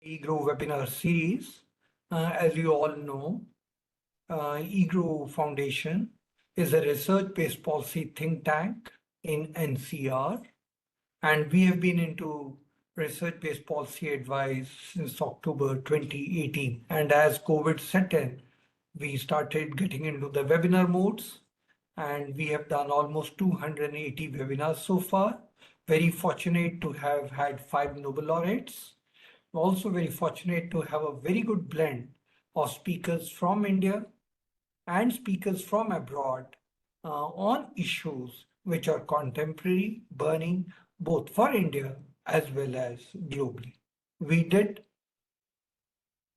EGROW webinar series. As you all know, EGROW Foundation is a research-based policy think tank in NCR, and we have been into research-based policy advice since October 2018. And as COVID set in, we started getting into the webinar modes, and we have done almost 280 webinars so far. Very fortunate to have had 5 Nobel laureates. Also very fortunate to have a very good blend of speakers from India and speakers from abroad on issues which are contemporary, burning, both for India as well as globally. We did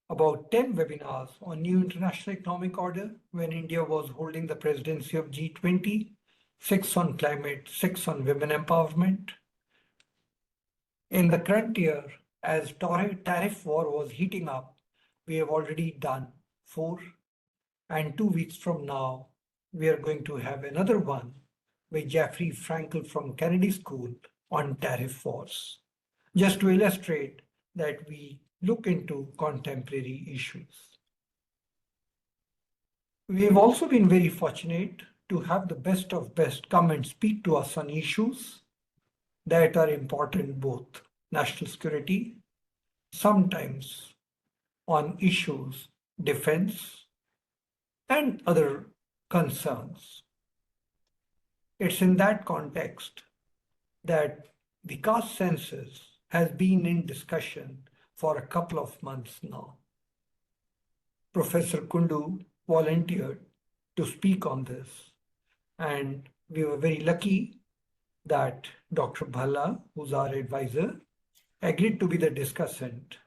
about 10 webinars on new international economic order when India was holding the presidency of G20, 6 on climate, 6 on women empowerment. In the current year, as tariff war was heating up, we have already done 4, and 2 weeks from now, we are going to have another one with Jeffrey Frankel from Kennedy School on tariff wars, just to illustrate that we look into contemporary issues. We have also been very fortunate to have the best of best come and speak to us on issues that are important, both national security, sometimes on issues, defense, and other concerns. It's in that context that the caste census has been in discussion for a couple of months now. Professor Kundu volunteered to speak on this, and we were very lucky that Dr. Bhalla, who's our advisor, agreed to be the discussant,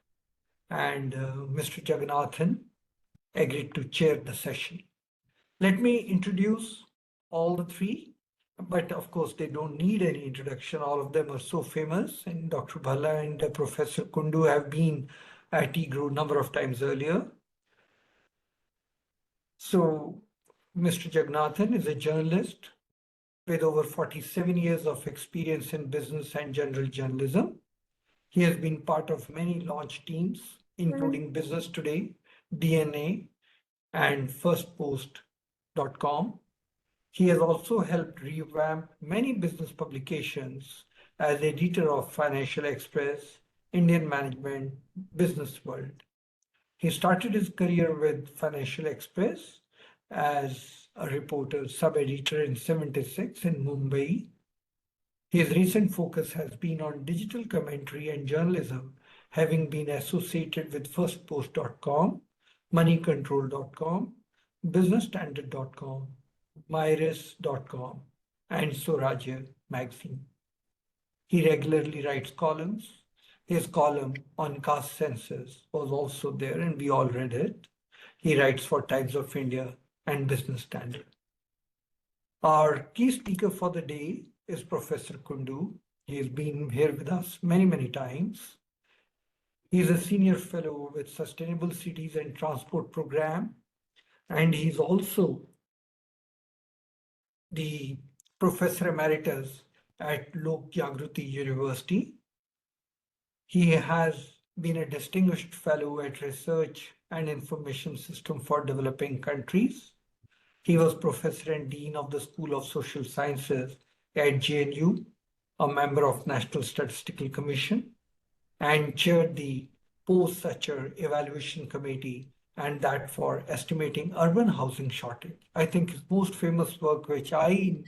and Mr. Jagannathan agreed to chair the session. Let me introduce all the 3, but of course they don't need any introduction. All of them are so famous, and Dr. Bhalla and Professor Kundu have been at EGROW a number of times earlier. So Mr. Jagannathan is a journalist with over 47 years of experience in business and general journalism. He has been part of many launch teams, including Business Today, DNA, and firstpost.com. He has also helped revamp many business publications as editor of Financial Express, Indian Management, Business World. He started his career with Financial Express as a reporter, sub-editor in 76 in Mumbai. His recent focus has been on digital commentary and journalism, having been associated with firstpost.com, moneycontrol.com, businessstandard.com, myris.com, and Swarajya magazine. He regularly writes columns. His column on caste census was also there, and we all read it. He writes for Times of India and Business Standard. Our key speaker for the day is Professor Kundu. He has been here with us many, many times. He is a senior fellow with Sustainable Cities and Transport Program, and he's also the Professor Emeritus at Lok Jagruti University. He has been a distinguished fellow at Research and Information System for Developing Countries. He was professor and dean of the School of Social Sciences at JNU, a member of National Statistical Commission, and chaired the post-Sacher Evaluation Committee, and that for estimating urban housing shortage. I think his most famous work, which I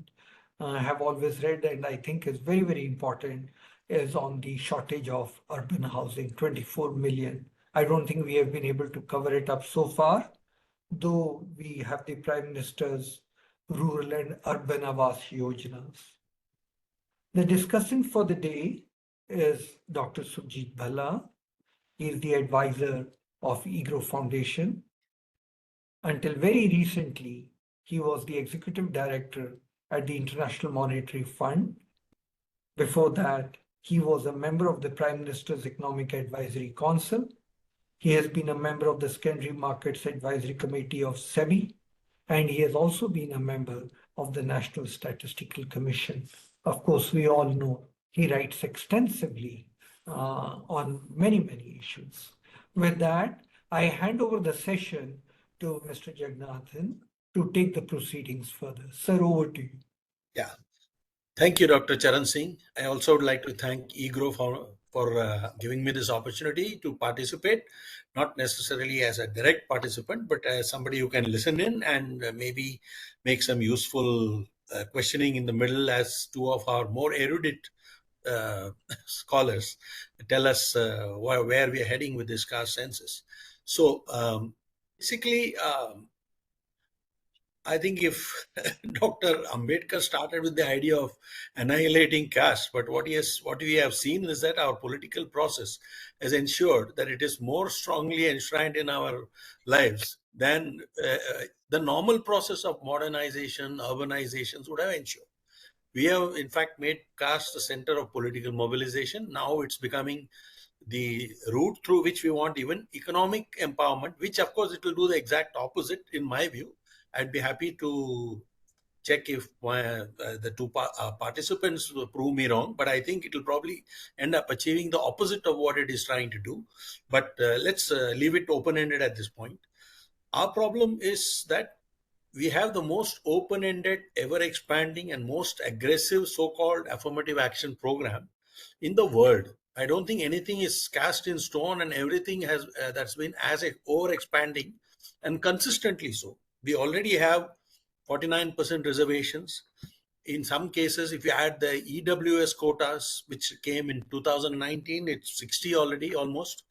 have always read and I think is very, very important, is on the shortage of urban housing, 24 million. I don't think we have been able to cover it up so far, though we have the Prime Minister's Rural and Urban Awas Yojanas. The discussant for the day is Dr. Surjit Bhalla. He is the advisor of EGROW Foundation. Until very recently, he was the executive director at the International Monetary Fund. Before that, he was a member of the Prime Minister's Economic Advisory Council. He has been a member of the Secondary Markets Advisory Committee of SEBI, and he has also been a member of the National Statistical Commission. Of course, we all know he writes extensively on many, many issues. With that, I hand over the session to Mr. Jagannathan to take the proceedings further. Sir, over to you. Yeah. Thank you, Dr. Charan Singh. I also would like to thank EGROW for giving me this opportunity to participate, not necessarily as a direct participant, but as somebody who can listen in and maybe make some useful questioning in the middle, as two of our more erudite uh, scholars tell us where we are heading with this caste census. So basically, I think if Dr. Ambedkar started with the idea of annihilating caste, but what we have seen is that our political process has ensured that it is more strongly enshrined in our lives than the normal process of modernization, urbanizations would have ensured. We have, in fact, made caste the center of political mobilization. Now it's becoming the route through which we want even economic empowerment, which of course it will do the exact opposite in my view. I'd be happy to check if the two participants will prove me wrong, but I think it will probably end up achieving the opposite of what it is trying to do. But let's leave it open-ended at this point. Our problem is that we have the most open-ended, ever-expanding, and most aggressive so-called affirmative action program in the world. I don't think anything is cast in stone, and everything has that's been as over-expanding and consistently so. We already have 49% reservations. In some cases, if you add the EWS quotas, which came in 2019, it's 60 already almost.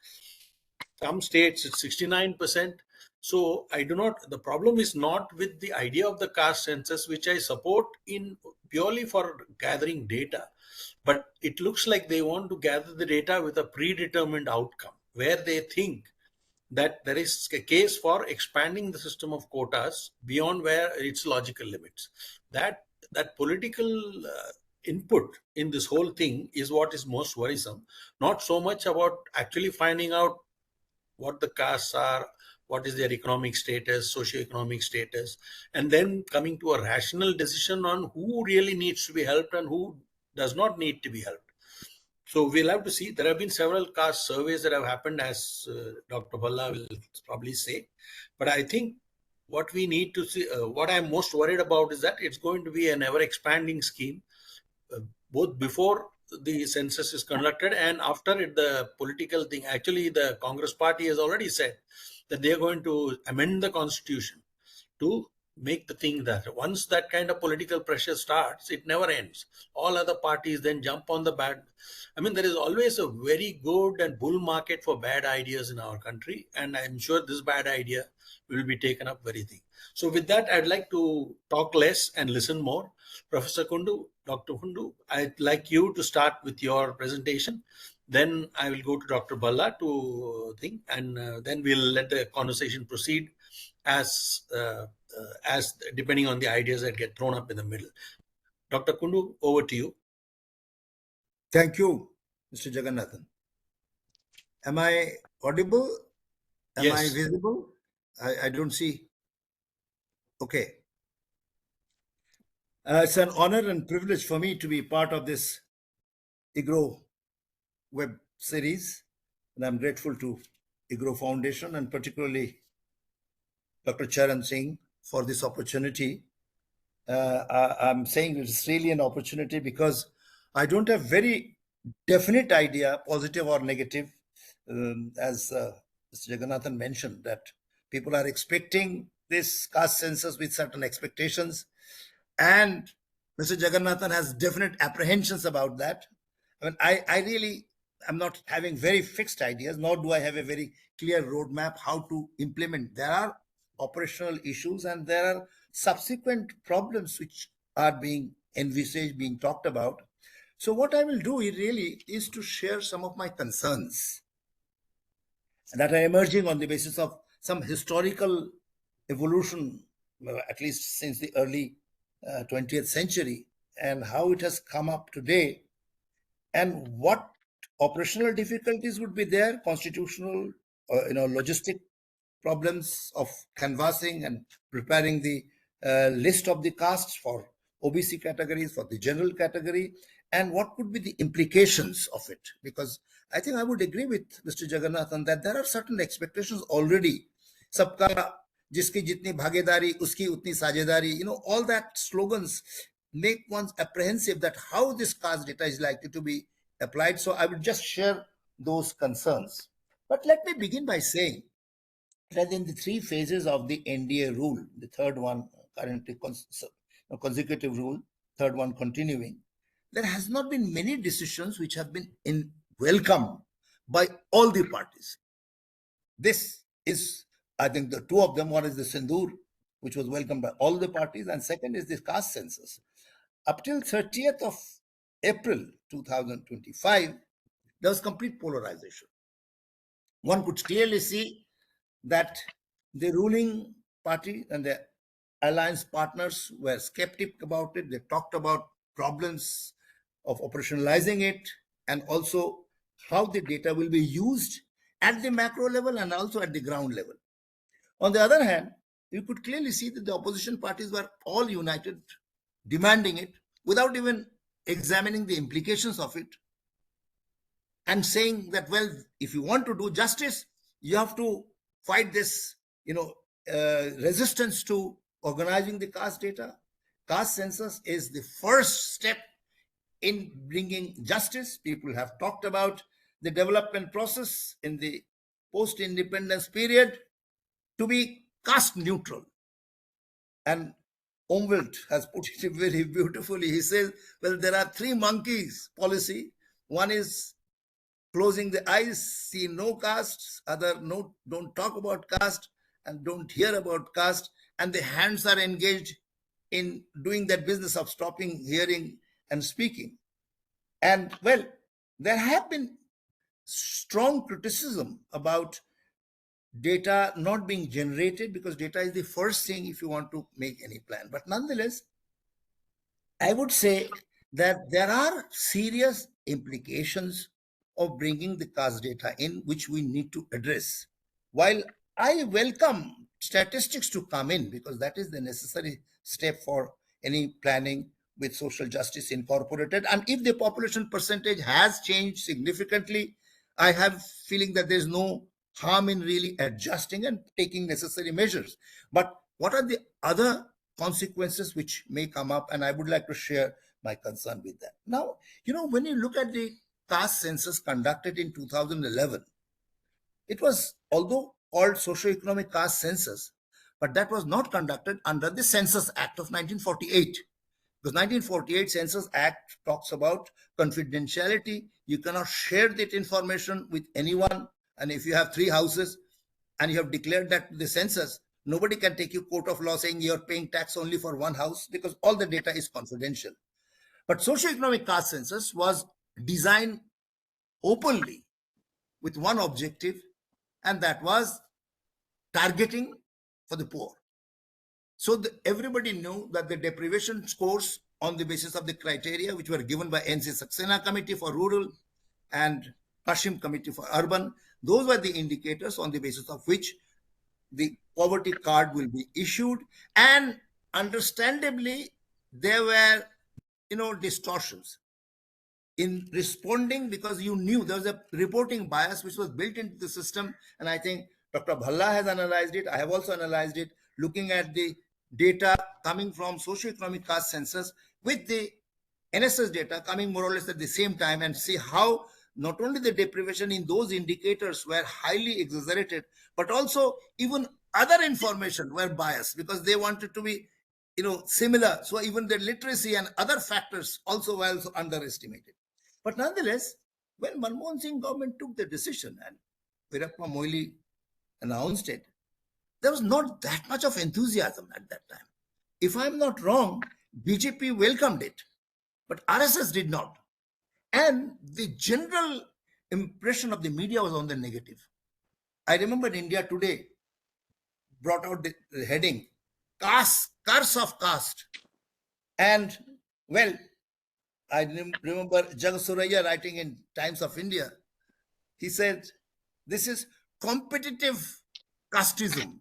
Some states it's 69%. So I do not, the problem is not with the idea of the caste census, which I support in purely for gathering data. But it looks like they want to gather the data with a predetermined outcome where they think that there is a case for expanding the system of quotas beyond where its logical limits. That political input in this whole thing is what is most worrisome. Not so much about actually finding out what the castes are, what is their economic status, socio-economic status, and then coming to a rational decision on who really needs to be helped and who does not need to be helped. So we'll have to see. There have been several caste surveys that have happened, as Dr. Bhalla will probably say. But I think what we need to see, what I'm most worried about is that it's going to be an ever-expanding scheme, both before the census is conducted and after it, the political thing. Actually, the Congress party has already said that they are going to amend the constitution to make the thing that once that kind of political pressure starts, it never ends. All other parties then jump on the bad. I mean, there is always a very good and bull market for bad ideas in our country, and I'm sure this bad idea will be taken up very thing. So with that, I'd like to talk less and listen more. Professor Kundu, Dr. Kundu, I'd like you to start with your presentation. Then I will go to Dr. Bhalla to think, and then we'll let the conversation proceed as depending on the ideas that get thrown up in the middle. Dr. Kundu, over to you. Thank you, Mr. Jagannathan. Am I audible? Am Yes. I visible? I don't see. Okay. It's an honor and privilege for me to be part of this EGROW web series, and I'm grateful to EGROW Foundation and particularly Dr. Charan Singh for this opportunity. I'm saying it's really an opportunity because I don't have very definite idea, positive or negative, as Mr. Jagannathan mentioned, that people are expecting this caste census with certain expectations, and Mr. Jagannathan has definite apprehensions about that. I mean, I really am not having very fixed ideas, nor do I have a very clear roadmap how to implement. There are operational issues and there are subsequent problems which are being envisaged, being talked about. So what I will do really is to share some of my concerns that are emerging on the basis of some historical evolution, at least since the early 20th century, and how it has come up today, and what operational difficulties would be there, constitutional, logistic problems of canvassing and preparing the list of the castes for OBC categories, for the general category, and what could be the implications of it. Because I think I would agree with Mr. Jagannathan that there are certain expectations already. Sabka jiski jitni bhagedari, uski utni sajedari, all that slogans make one apprehensive that how this caste data is likely to be applied. So I would just share those concerns. But let me begin by saying that in the three phases of the NDA rule, the third one currently consecutive rule, third one continuing, there has not been many decisions which have been welcomed by all the parties. This is, I think, the two of them. One is the Sindoor, which was welcomed by all the parties, and second is the caste census. Up till 30th of April 2025, there was complete polarization. One could clearly see that the ruling party and the alliance partners were skeptic about it. They talked about problems of operationalizing it and also how the data will be used at the macro level and also at the ground level. On the other hand, you could clearly see that the opposition parties were all united, demanding it without even examining the implications of it and saying that, well, if you want to do justice, you have to fight this, resistance to organizing the caste data. Caste census is the first step in bringing justice. People have talked about the development process in the post-independence period to be caste neutral. And Umwelt has put it very beautifully. He says, well, there are three monkeys policy. One is closing the eyes, see no caste, other no, don't talk about caste and don't hear about caste, and the hands are engaged in doing that business of stopping hearing and speaking. And well, there have been strong criticism about data not being generated because data is the first thing if you want to make any plan. But nonetheless, I would say that there are serious implications of bringing the caste data in, which we need to address. While I welcome statistics to come in because that is the necessary step for any planning with social justice incorporated, and if the population percentage has changed significantly, I have feeling that there's no harm in really adjusting and taking necessary measures. But what are the other consequences which may come up? And I would like to share my concern with that. Now, when you look at the caste census conducted in 2011, it was, although called socio-economic caste census, but that was not conducted under the Census Act of 1948. Because 1948 Census Act talks about confidentiality. You cannot share that information with anyone. And if you have three houses and you have declared that the census, nobody can take you court of law saying you're paying tax only for one house because all the data is confidential. But socio-economic caste census was designed openly with one objective, and that was targeting for the poor. So everybody knew that the deprivation scores on the basis of the criteria which were given by NC Saxena Committee for Rural and Kashim Committee for Urban, those were the indicators on the basis of which the poverty card will be issued. And understandably, there were, distortions in responding because you knew there was a reporting bias which was built into the system. And I think Dr. Bhalla has analyzed it. I have also analyzed it, looking at the data coming from socio-economic caste census with the NSS data coming more or less at the same time, and see how not only the deprivation in those indicators were highly exaggerated, but also even other information were biased because they wanted to be, similar. So even the literacy and other factors also were also underestimated. But nonetheless, when Manmohan Singh government took the decision and Veerappa Moily announced it, there was not that much of enthusiasm at that time. If I'm not wrong, BJP welcomed it, but RSS did not. And the general impression of the media was on the negative. I remember India Today brought out the heading, Caste, Curse of Caste. And, well, I remember Jagasuraya writing in Times of India. He said, this is competitive casteism,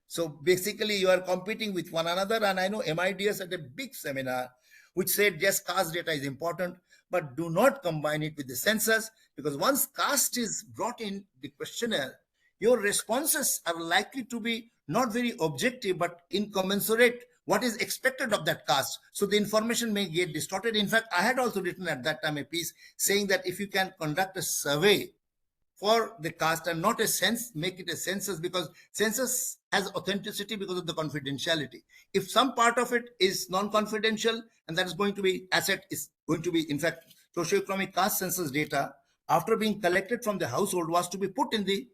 So basically you are competing with one another. And I know MIDS had a big seminar which said, yes, caste data is important, but do not combine it with the census, because once caste is brought in the questionnaire, your responses are likely to be not very objective, but incommensurate what is expected of that caste. So the information may get distorted. In fact, I had also written at that time a piece saying that if you can conduct a survey for the caste and not a sense, make it a census, because census has authenticity because of the confidentiality. If some part of it is non-confidential, and that is going to be asset, is going to be, in fact, socio-economic caste census data after being collected from the household was to be put in the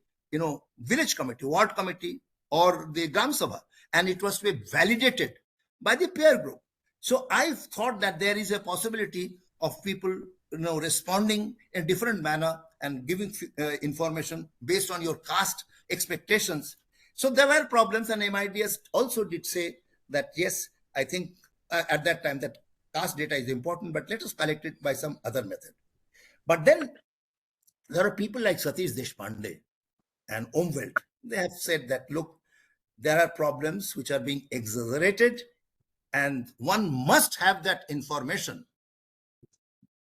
village committee, ward committee, or the gram sabha, and it was to be validated by the peer group. So I thought that there is a possibility of people responding in a different manner and giving information based on your caste expectations. So there were problems, and MIDS also did say that, yes, I think at that time that caste data is important, but let us collect it by some other method. But then there are people like Satish Deshpande and Omveld. They have said that, look, there are problems which are being exaggerated, and one must have that information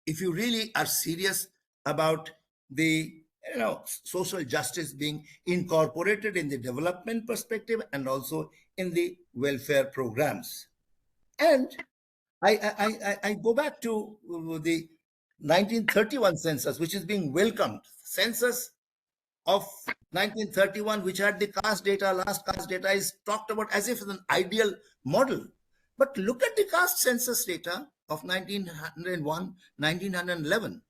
if you really are serious about the social justice being incorporated in the development perspective and also in the welfare programs. And I go back to the 1931 census, which is being welcomed. Census of 1931, which had the caste data, last caste data, is talked about as if it's an ideal model. But look at the caste census data of 1901, 1911.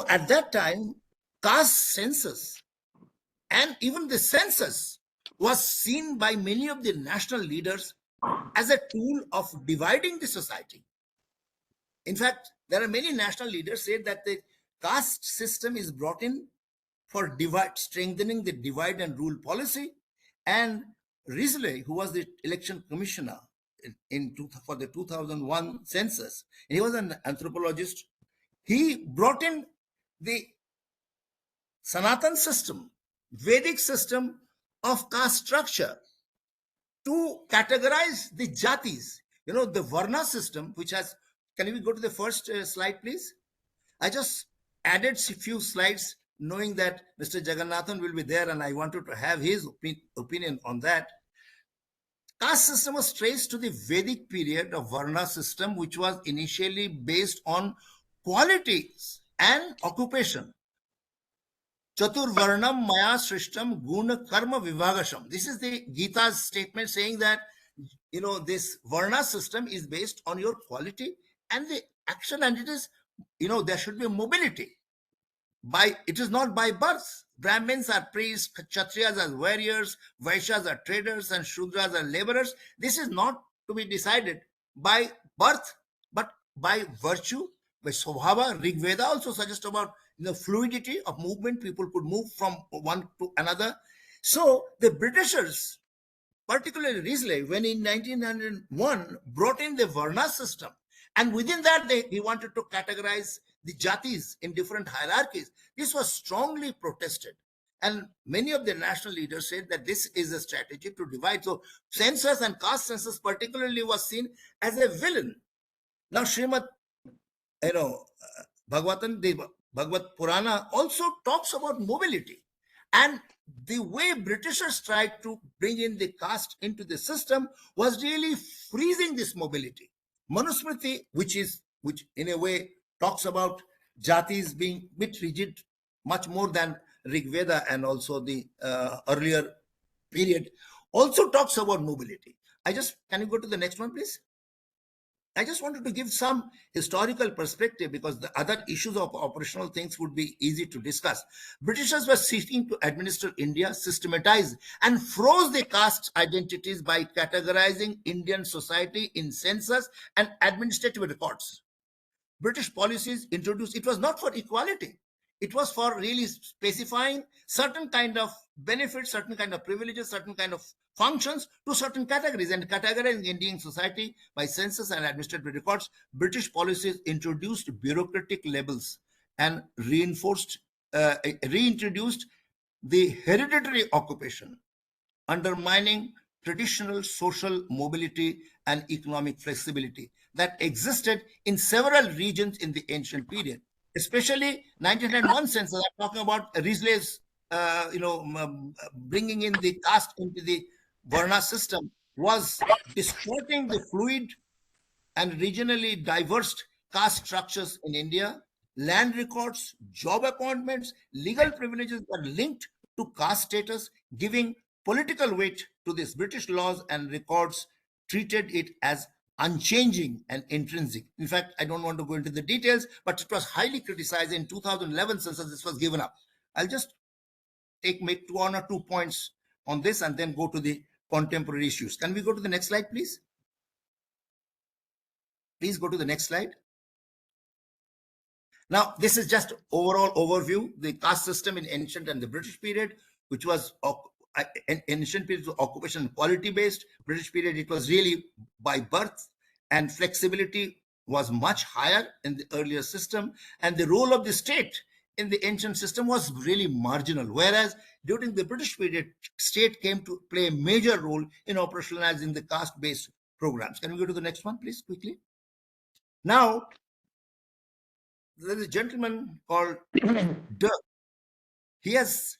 At that time, caste census and even the census was seen by many of the national leaders as a tool of dividing the society. In fact, there are many national leaders say that the caste system is brought in for strengthening the divide and rule policy. And Risley, who was the election commissioner for the 2001 census, and he was an anthropologist, he brought in the Sanatan system, Vedic system of caste structure to categorize the jatis. The Varna system, which has, can we go to the first slide, please? I just added a few slides knowing that Mr. Jagannathan will be there, and I wanted to have his opinion on that. Caste system was traced to the Vedic period of Varna system, which was initially based on qualities and occupation. Chatur Varnam Maya Srishtam Guna Karma Vivagasham. This is the Gita's statement saying that, this Varna system is based on your quality and the action, and it is, there should be mobility. It is not by birth. Brahmins are priests, Kshatriyas are warriors, Vaishyas are traders, and Shudras are laborers. This is not to be decided by birth, but by virtue, by Swabhava. Rig Veda also suggests about fluidity of movement. People could move from one to another. So the Britishers, particularly Risley, when in 1901 brought in the Varna system, and within that he wanted to categorize the jatis in different hierarchies. This was strongly protested, and many of the national leaders said that this is a strategy to divide. So census and caste census particularly was seen as a villain. Now Srimad Bhagavatam, the Bhagavad Purana also talks about mobility, and the way Britishers tried to bring in the caste into the system was really freezing this mobility. Manusmriti, which in a way talks about jatis being a bit rigid, much more than Rig Veda and also the earlier period, also talks about mobility. Can you go to the next one, please? I just wanted to give some historical perspective, because the other issues of operational things would be easy to discuss. Britishers were seeking to administer India, systematize and froze the caste identities by categorizing Indian society in census and administrative records. British policies introduced, it was not for equality. It was for really specifying certain kind of benefits, certain kind of privileges, certain kind of functions to certain categories, and categorizing Indian society by census and administrative records. British policies introduced bureaucratic labels and reintroduced the hereditary occupation, undermining traditional social mobility and economic flexibility that existed in several regions in the ancient period, especially 1901 census. I'm talking about Risley's, bringing in the caste into the Varna system was distorting the fluid and regionally diverse caste structures in India. Land records, job appointments, legal privileges were linked to caste status, giving political weight to these British laws and records treated it as unchanging and intrinsic. In fact, I don't want to go into the details, but it was highly criticized in 2011 census. This was given up. I'll just make one or two points on this and then go to the contemporary issues. Can we go to the next slide, please? Please go to the next slide. Now, this is just overall overview. The caste system in ancient and the British period, which was in ancient period, occupation and quality based. British period, it was really by birth, and flexibility was much higher in the earlier system. And the role of the state in the ancient system was really marginal. Whereas during the British period, state came to play a major role in operationalizing the caste-based programs. Can we go to the next one, please, quickly? Now, there's a gentleman called Dirk. He has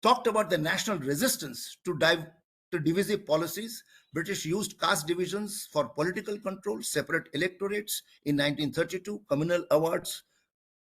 talked about the national resistance to divisive policies. British used caste divisions for political control, separate electorates. In 1932, communal awards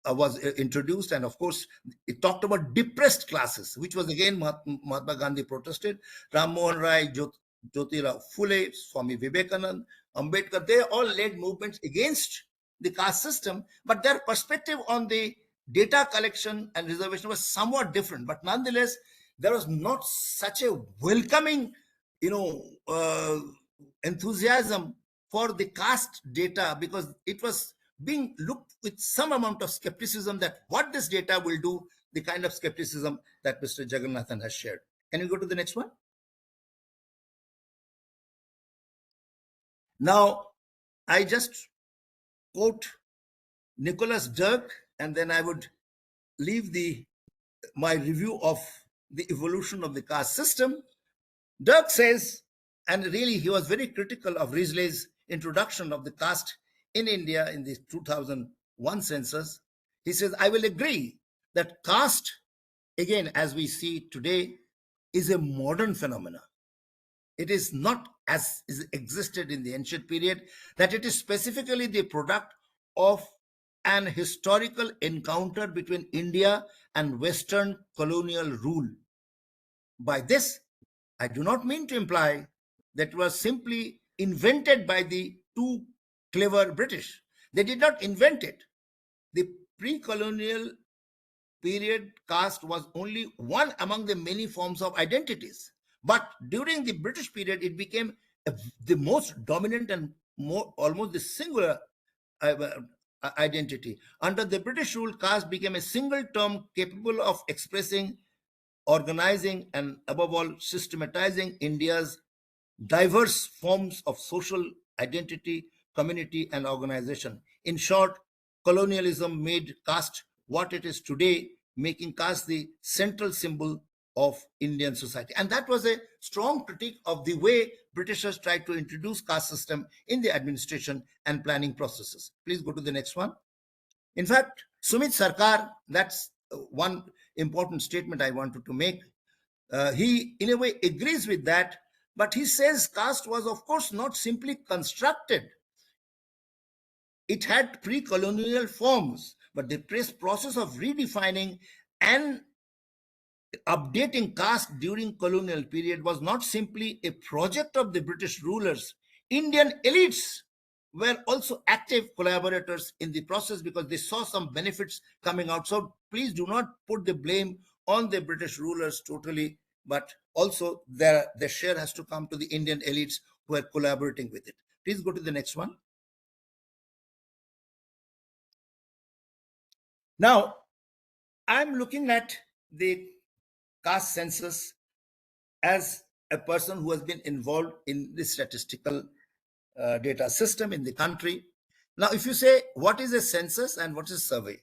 was introduced, and of course it talked about depressed classes, which was again Mahatma Gandhi protested. Ram Mohan Rai, Jyotirao Phule, Swami Vivekanand, Ambedkar, they all led movements against the caste system, but their perspective on the data collection and reservation was somewhat different. But nonetheless, there was not such a welcoming, enthusiasm for the caste data, because it was being looked with some amount of skepticism that what this data will do, the kind of skepticism that Mr. Jagannathan has shared. Can you go to the next one? Now, I just quote Nicholas Dirk, and then I would leave my review of the evolution of the caste system. Dirk says, and really he was very critical of Risley's introduction of the caste in India in the 2001 census. He says, I will agree that caste, again, as we see today, is a modern phenomenon. It is not as is existed in the ancient period, that it is specifically the product of an historical encounter between India and Western colonial rule. By this, I do not mean to imply that it was simply invented by the too clever British. They did not invent it. The pre-colonial period, caste was only one among the many forms of identities. But during the British period, it became the most dominant and almost the singular identity. Under the British rule, caste became a single term capable of expressing, organizing, and above all, systematizing India's diverse forms of social identity, community, and organization. In short, colonialism made caste what it is today, making caste the central symbol of Indian society. And that was a strong critique of the way Britishers tried to introduce caste system in the administration and planning processes. Please go to the next one. In fact, Sumit Sarkar, that's one important statement I wanted to make. He, in a way, agrees with that, but he says caste was, of course, not simply constructed. It had pre-colonial forms, but the process of redefining and updating caste during colonial period was not simply a project of the British rulers. Indian elites were also active collaborators in the process because they saw some benefits coming out. So please do not put the blame on the British rulers totally, but also the share has to come to the Indian elites who are collaborating with it. Please go to the next one. Now, I'm looking at the caste census as a person who has been involved in the statistical data system in the country. Now, if you say, what is a census and what is a survey?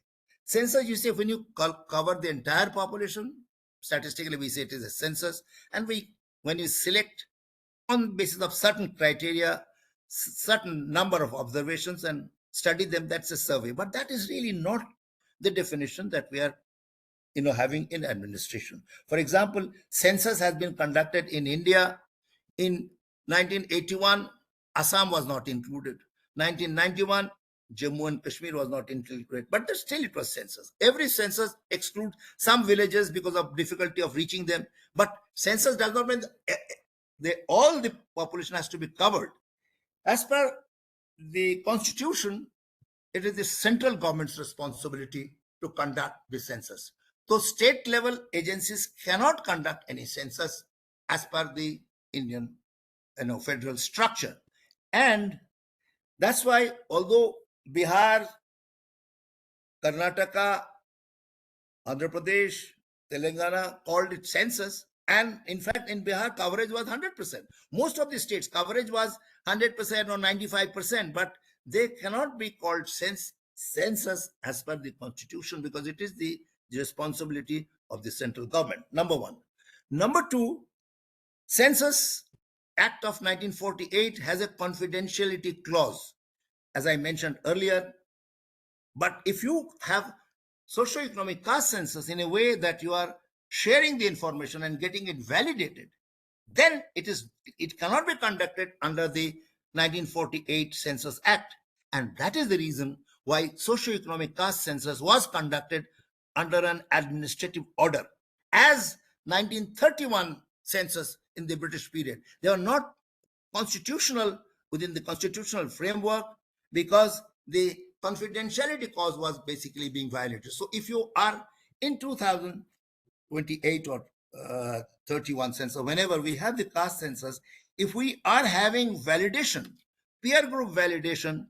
Census, you say, when you cover the entire population, statistically we say it is a census. And when you select on basis of certain criteria, certain number of observations, and study them. That's a survey. But that is really not the definition that we are having in administration. For example, census has been conducted in India in 1981. Assam was not included. 1991, Jammu and Kashmir was not included, but still it was census. Every census excludes some villages because of difficulty of reaching them. But census does not mean all the population has to be covered. As per the constitution, it is the central government's responsibility to conduct the census. So state level agencies cannot conduct any census as per the Indian federal structure. And that's why, although Bihar, Karnataka, Andhra Pradesh, Telangana called it census, and in fact in Bihar coverage was 100%. Most of the states coverage was 100% or 95%, but they cannot be called census as per the constitution, because it is the responsibility of the central government. Number one. Number two, Census Act of 1948 has a confidentiality clause, as I mentioned earlier. But if you have socio-economic caste census in a way that you are sharing the information and getting it validated, then it cannot be conducted under the 1948 Census Act. And that is the reason why socio-economic caste census was conducted under an administrative order, as 1931 census in the British period. They are not constitutional within the constitutional framework, because the confidentiality clause was basically being violated. So if you are in 2028 or 31 census, whenever we have the caste census, if we are having validation, peer group validation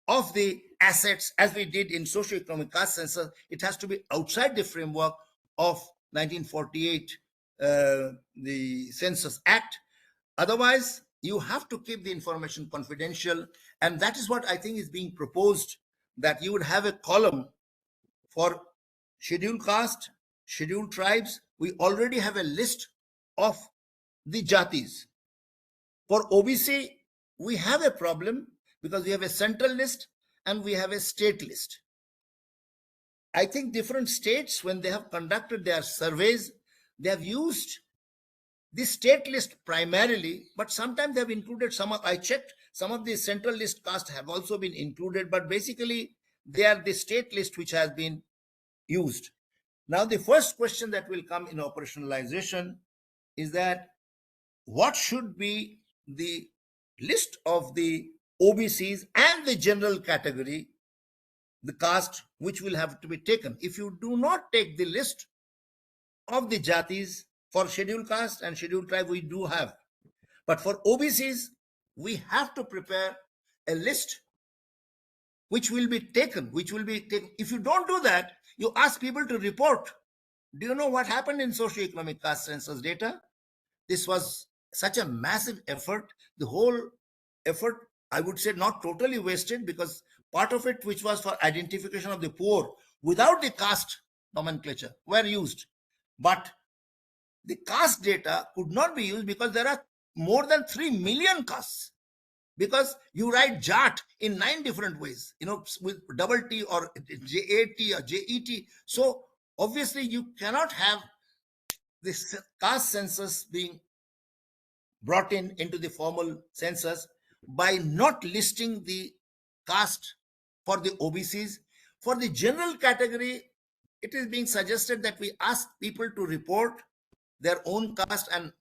of the assets as we did in socio-economic caste census, it has to be outside the framework of 1948, the Census Act. Otherwise, you have to keep the information confidential. And that is what I think is being proposed, that you would have a column for scheduled caste, scheduled tribes. We already have a list of the jatis. For OBC, we have a problem because we have a central list and we have a state list. I think different states, when they have conducted their surveys, they have used the state list primarily, but sometimes they have included I checked, some of the central list caste have also been included, but basically they are the state list which has been used. Now, the first question that will come in operationalization is that what should be the list of the OBCs and the general category, the caste, which will have to be taken. If you do not take the list of the jatis, for scheduled caste and scheduled tribe, we do have. But for OBCs, we have to prepare a list which will be taken. If you don't do that, you ask people to report. Do you know what happened in socio-economic caste census data? This was such a massive effort. The whole effort, I would say, not totally wasted, because part of it, which was for identification of the poor without the caste nomenclature, were used. But the caste data could not be used because there are more than 3 million castes. Because you write Jat in 9 different ways, with double T or JAT or JET. So obviously you cannot have this caste census being brought into the formal census by not listing the caste for the OBCs. For the general category, it is being suggested that we ask people to report their own caste, and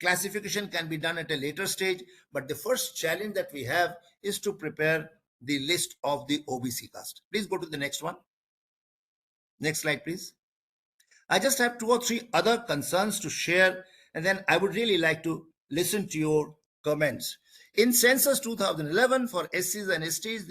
classification can be done at a later stage. But the first challenge that we have is to prepare the list of the OBC caste. Please go to the next one. Next slide, please. I just have 2 or 3 other concerns to share, and then I would really like to listen to your comments. In Census 2011, for SCs and STs,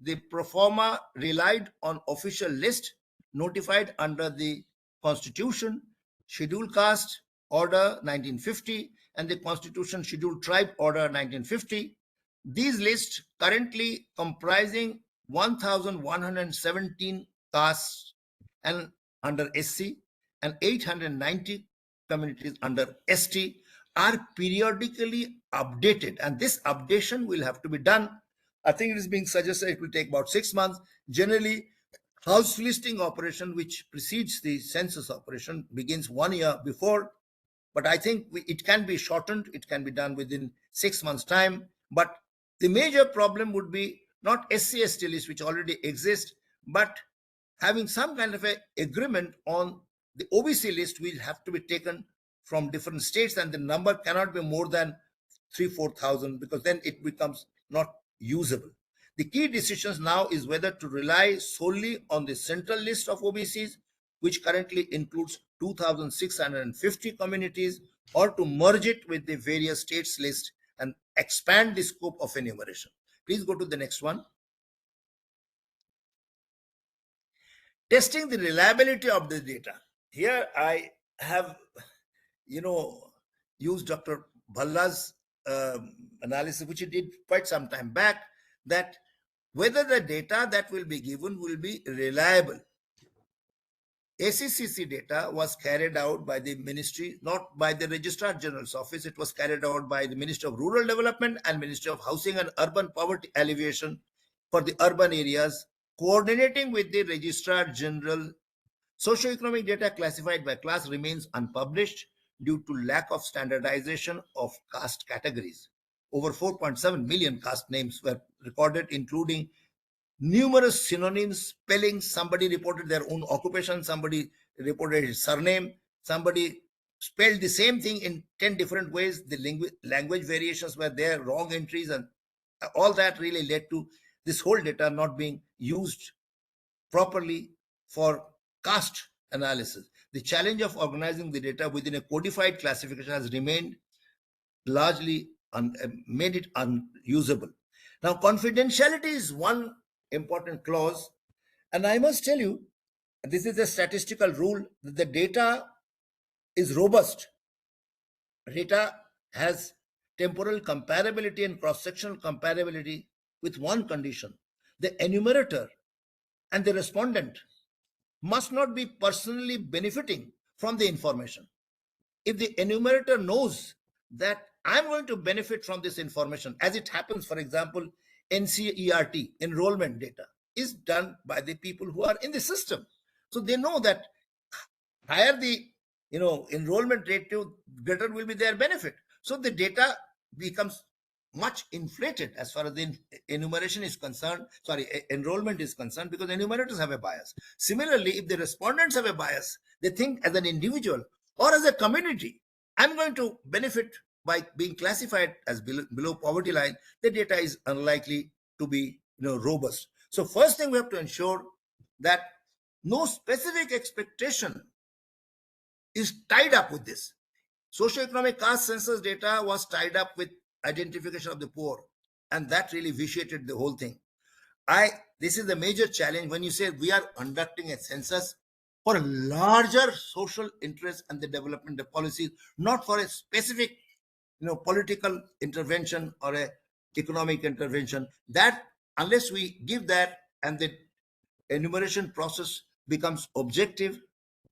the pro forma relied on official list notified under the Constitution, Scheduled Caste Order 1950, and the Constitution Scheduled Tribe Order 1950. These lists currently comprising 1,117 castes and under SC, and 890 communities under ST, are periodically updated, and this updation will have to be done. I think it is being suggested it will take about 6 months. Generally, house listing operation, which precedes the census operation, begins 1 year before, but I think it can be shortened. It can be done within 6 months' time. But the major problem would be not SC/ST list, which already exists, but having some kind of a agreement on the OBC list will have to be taken from different states, and the number cannot be more than 3,000-4,000, because then it becomes not usable. The key decisions now is whether to rely solely on the central list of OBCs, which currently includes 2,650 communities, or to merge it with the various states list and expand the scope of enumeration. Please go to the next one. Testing the reliability of the data. Here I have, used Dr. Bhalla's analysis, which he did quite some time back, that whether the data that will be given will be reliable. ACCC data was carried out by the ministry, not by the Registrar General's office. It was carried out by the Ministry of Rural Development and Ministry of Housing and Urban Poverty Alleviation for the urban areas, coordinating with the Registrar General. Socio-economic data classified by class remains unpublished due to lack of standardization of caste categories. Over 4.7 million caste names were recorded, including numerous synonyms, spellings. Somebody reported their own occupation, somebody reported his surname, somebody spelled the same thing in 10 different ways. The language variations were there, wrong entries, and all that really led to this whole data not being used properly for caste analysis. The challenge of organizing the data within a codified classification has remained largely made it unusable. Now, confidentiality is one important clause, and I must tell you, this is a statistical rule, that the data is robust. Data has temporal comparability and cross-sectional comparability with one condition: the enumerator and the respondent must not be personally benefiting from the information. If the enumerator knows that I'm going to benefit from this information, as it happens, for example, NCERT, enrollment data, is done by the people who are in the system. So they know that higher the enrollment rate, greater will be their benefit. So the data becomes much inflated as far as the enumeration is concerned, enrollment is concerned, because enumerators have a bias. Similarly, if the respondents have a bias, they think as an individual or as a community, I'm going to benefit by being classified as below poverty line. The data is unlikely to be robust. So first thing, we have to ensure that no specific expectation is tied up with this. Socioeconomic caste census data was tied up with identification of the poor, and that really vitiated the whole thing. This is the major challenge when you say we are conducting a census for a larger social interest and the development of policies, not for a specific political intervention or a economic intervention. That unless we give that and the enumeration process becomes objective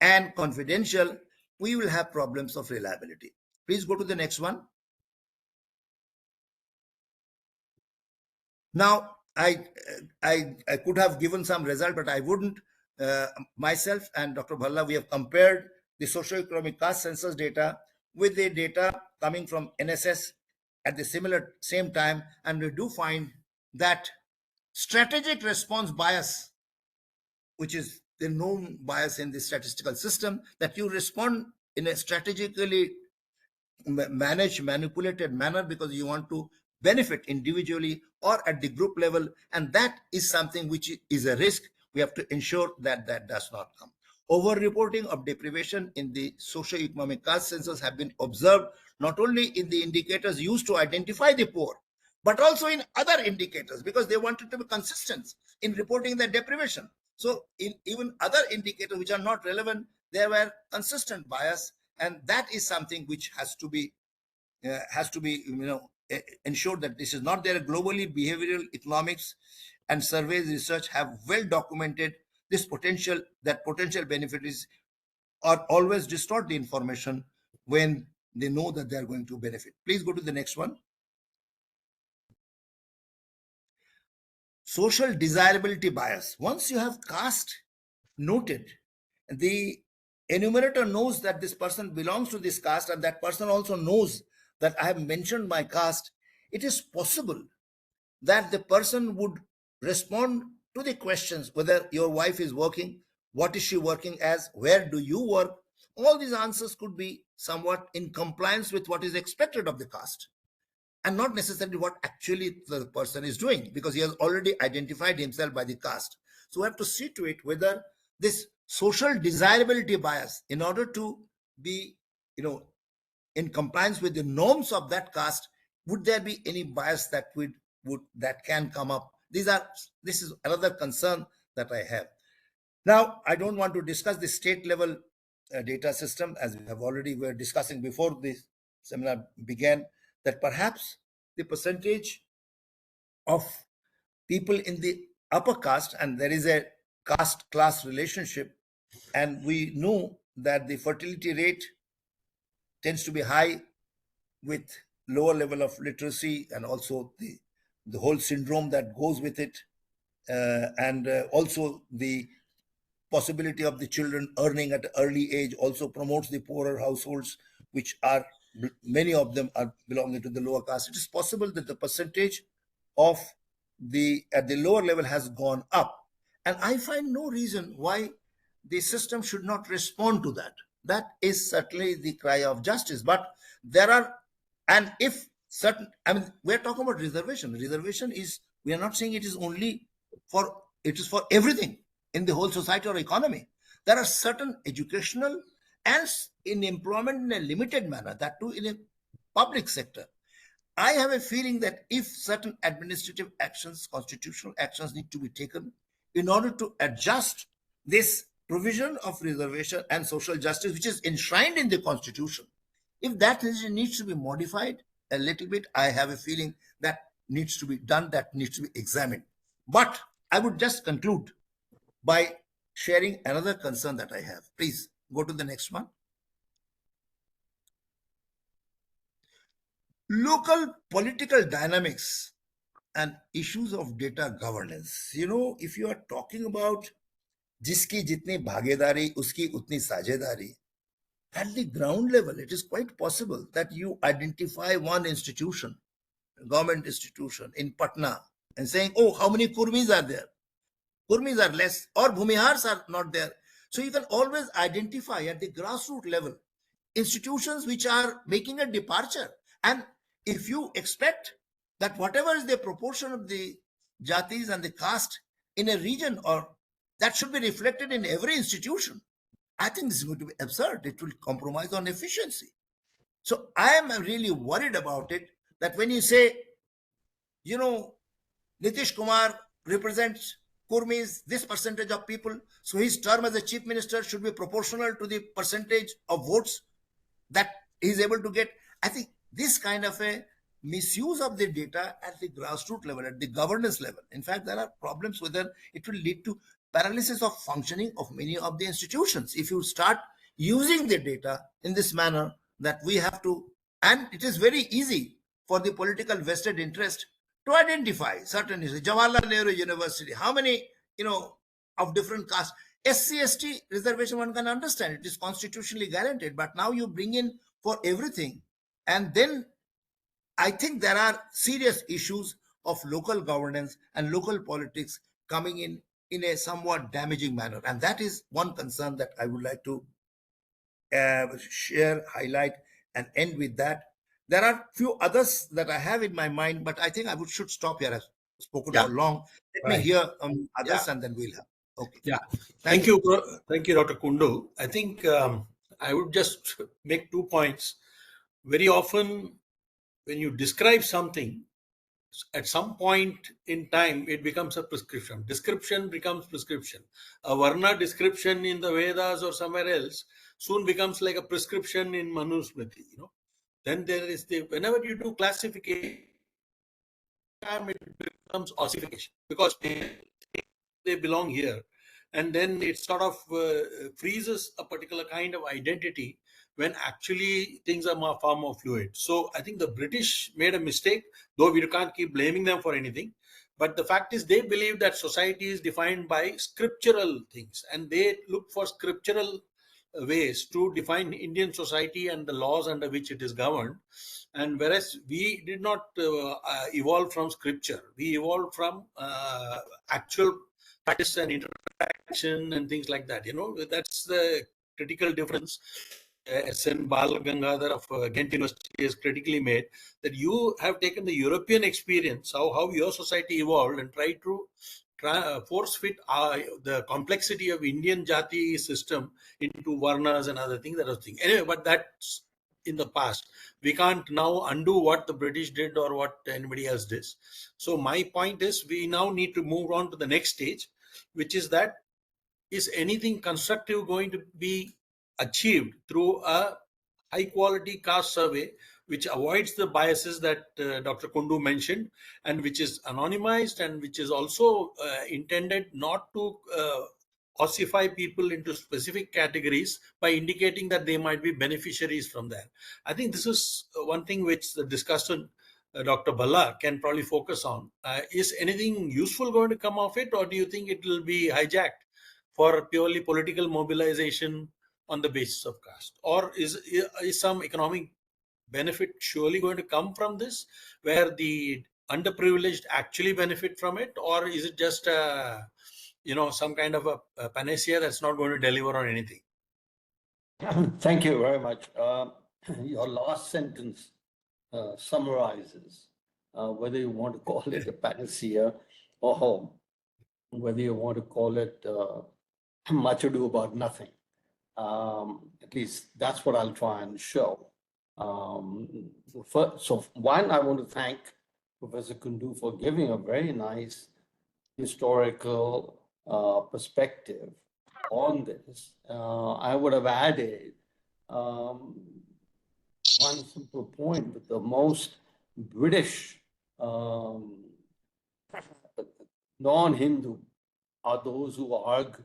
and confidential, we will have problems of reliability. Please go to the next one. Now, I could have given some result, but I wouldn't. Myself and Dr. Bhalla, we have compared the socio-economic caste census data with the data coming from NSS at the same time, and we do find that strategic response bias, which is the known bias in the statistical system, that you respond in a strategically manipulated manner because you want to benefit individually or at the group level, and that is something which is a risk. We have to ensure that that does not come. Over-reporting of deprivation in the socio-economic caste census have been observed not only in the indicators used to identify the poor, but also in other indicators, because they wanted to be consistent in reporting their deprivation. So in even other indicators which are not relevant, there were consistent bias, and that is something which has to be ensured that this is not there. Globally, behavioral economics and surveys research have well documented this potential benefits are always distort the information when they know that they are going to benefit. Please go to the next one. Social desirability bias. Once you have caste noted, the enumerator knows that this person belongs to this caste, and that person also knows that I have mentioned my caste. It is possible that the person would respond to the questions whether your wife is working, what is she working as, where do you work. All these answers could be somewhat in compliance with what is expected of the caste, and not necessarily what actually the person is doing, because he has already identified himself by the caste. So we have to see to it whether this social desirability bias, in order to be, in compliance with the norms of that caste, would there be any bias that would that can come up? This is another concern that I have. Now, I don't want to discuss the state level data system, as we have already were discussing before this seminar began, that perhaps the percentage of people in the upper caste, and there is a caste class relationship, and we know that the fertility rate tends to be high with lower level of literacy, and also the whole syndrome that goes with it, and also the possibility of the children earning at an early age also promotes the poorer households, which are, many of them are belonging to the lower caste. It is possible that the percentage of the at the lower level has gone up, and I find no reason why the system should not respond to that. That is certainly the cry of justice. But there are, and if certain, I mean, we're talking about reservation. Reservation is, we are not saying it is only for, it is for everything in the whole society or economy. There are certain educational and in employment in a limited manner, that too in a public sector. I have a feeling that if certain administrative actions, constitutional actions need to be taken in order to adjust this provision of reservation and social justice, which is enshrined in the Constitution, if that needs to be modified a little bit, I have a feeling that needs to be done, that needs to be examined. But I would just conclude by sharing another concern that I have. Please go to the next one. Local political dynamics and issues of data governance. If you are talking about jiski jitni bhagedari, uski utni sajedari, at the ground level, it is quite possible that you identify one institution, a government institution in Patna, and saying, oh, how many Kurmis are there? Kurmis are less, or Bhumihars are not there. So you can always identify at the grassroots level institutions which are making a departure. And if you expect that whatever is the proportion of the jatis and the caste in a region, or that should be reflected in every institution, I think this is going to be absurd. It will compromise on efficiency. So I am really worried about it, that when you say, Nitish Kumar represents Kurmis, this percentage of people, so his term as a chief minister should be proportional to the percentage of votes that he is able to get. I think this kind of a misuse of the data at the grassroots level, at the governance level. In fact, there are problems whether it will lead to paralysis of functioning of many of the institutions. If you start using the data in this manner, that we have to, and it is very easy for the political vested interest to identify certain issues. Jawaharlal Nehru University, how many, of different castes. SC/ST reservation, one can understand, it is constitutionally guaranteed, but now you bring in for everything. And then I think there are serious issues of local governance and local politics coming in a somewhat damaging manner. And that is one concern that I would like to share, highlight, and end with that. There are few others that I have in my mind, but I think I should stop here. I've spoken for long. Let me hear others, and then we'll have. Okay. Yeah. Thank you. Thank you, Dr. Kundu. I think I would just make 2 points. Very often, when you describe something, at some point in time, it becomes a prescription. Description becomes prescription. A Varna description in the Vedas or somewhere else soon becomes like a prescription in Manusmriti. Then there is whenever you do classification, it becomes ossification, because they belong here. and then it sort of freezes a particular kind of identity when actually things are far more fluid. So I think the British made a mistake, though we can't keep blaming them for anything. But the fact is, they believe that society is defined by scriptural things, and they look for scriptural ways to define Indian society and the laws under which it is governed. And whereas we did not evolve from scripture, we evolved from actual practice and interaction and things like that. That's the critical difference. S.N. Bhalla of Ghent University has critically made that you have taken the European experience, how your society evolved, and tried to force fit the complexity of Indian Jati system into Varnas and other things. That was thing. Anyway, but that's in the past. We can't now undo what the British did or what anybody else did. So my point is, we now need to move on to the next stage, which is that is anything constructive going to be achieved through a high quality caste survey which avoids the biases that Dr. Kundu mentioned, and which is anonymized, and which is also intended not to ossify people into specific categories by indicating that they might be beneficiaries from that. I think this is one thing which the discussant, Dr. Bhalla, can probably focus on. Is anything useful going to come of it, or do you think it will be hijacked for purely political mobilization on the basis of caste? Or is some economic benefit surely going to come from this, where the underprivileged actually benefit from it? Or is it just some kind of a panacea that's not going to deliver on anything? Thank you very much. Your last sentence summarizes whether you want to call it a panacea or whether you want to call it much ado about nothing. At least that's what I'll try and show. So one, I want to thank Professor Kundu for giving a very nice historical perspective on this. I would have added one simple point that the most British non-Hindu are those who argue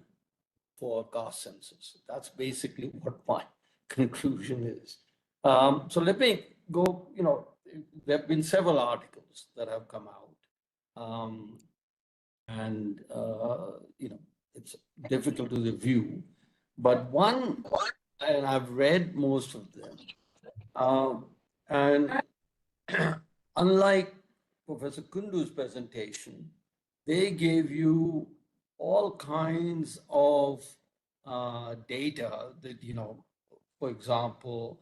for a caste census. That's basically what my conclusion is. So let me go, there have been several articles that have come out. And it's difficult to review, but one, and I've read most of them, and unlike Professor Kundu's presentation, they gave you all kinds of data that, for example,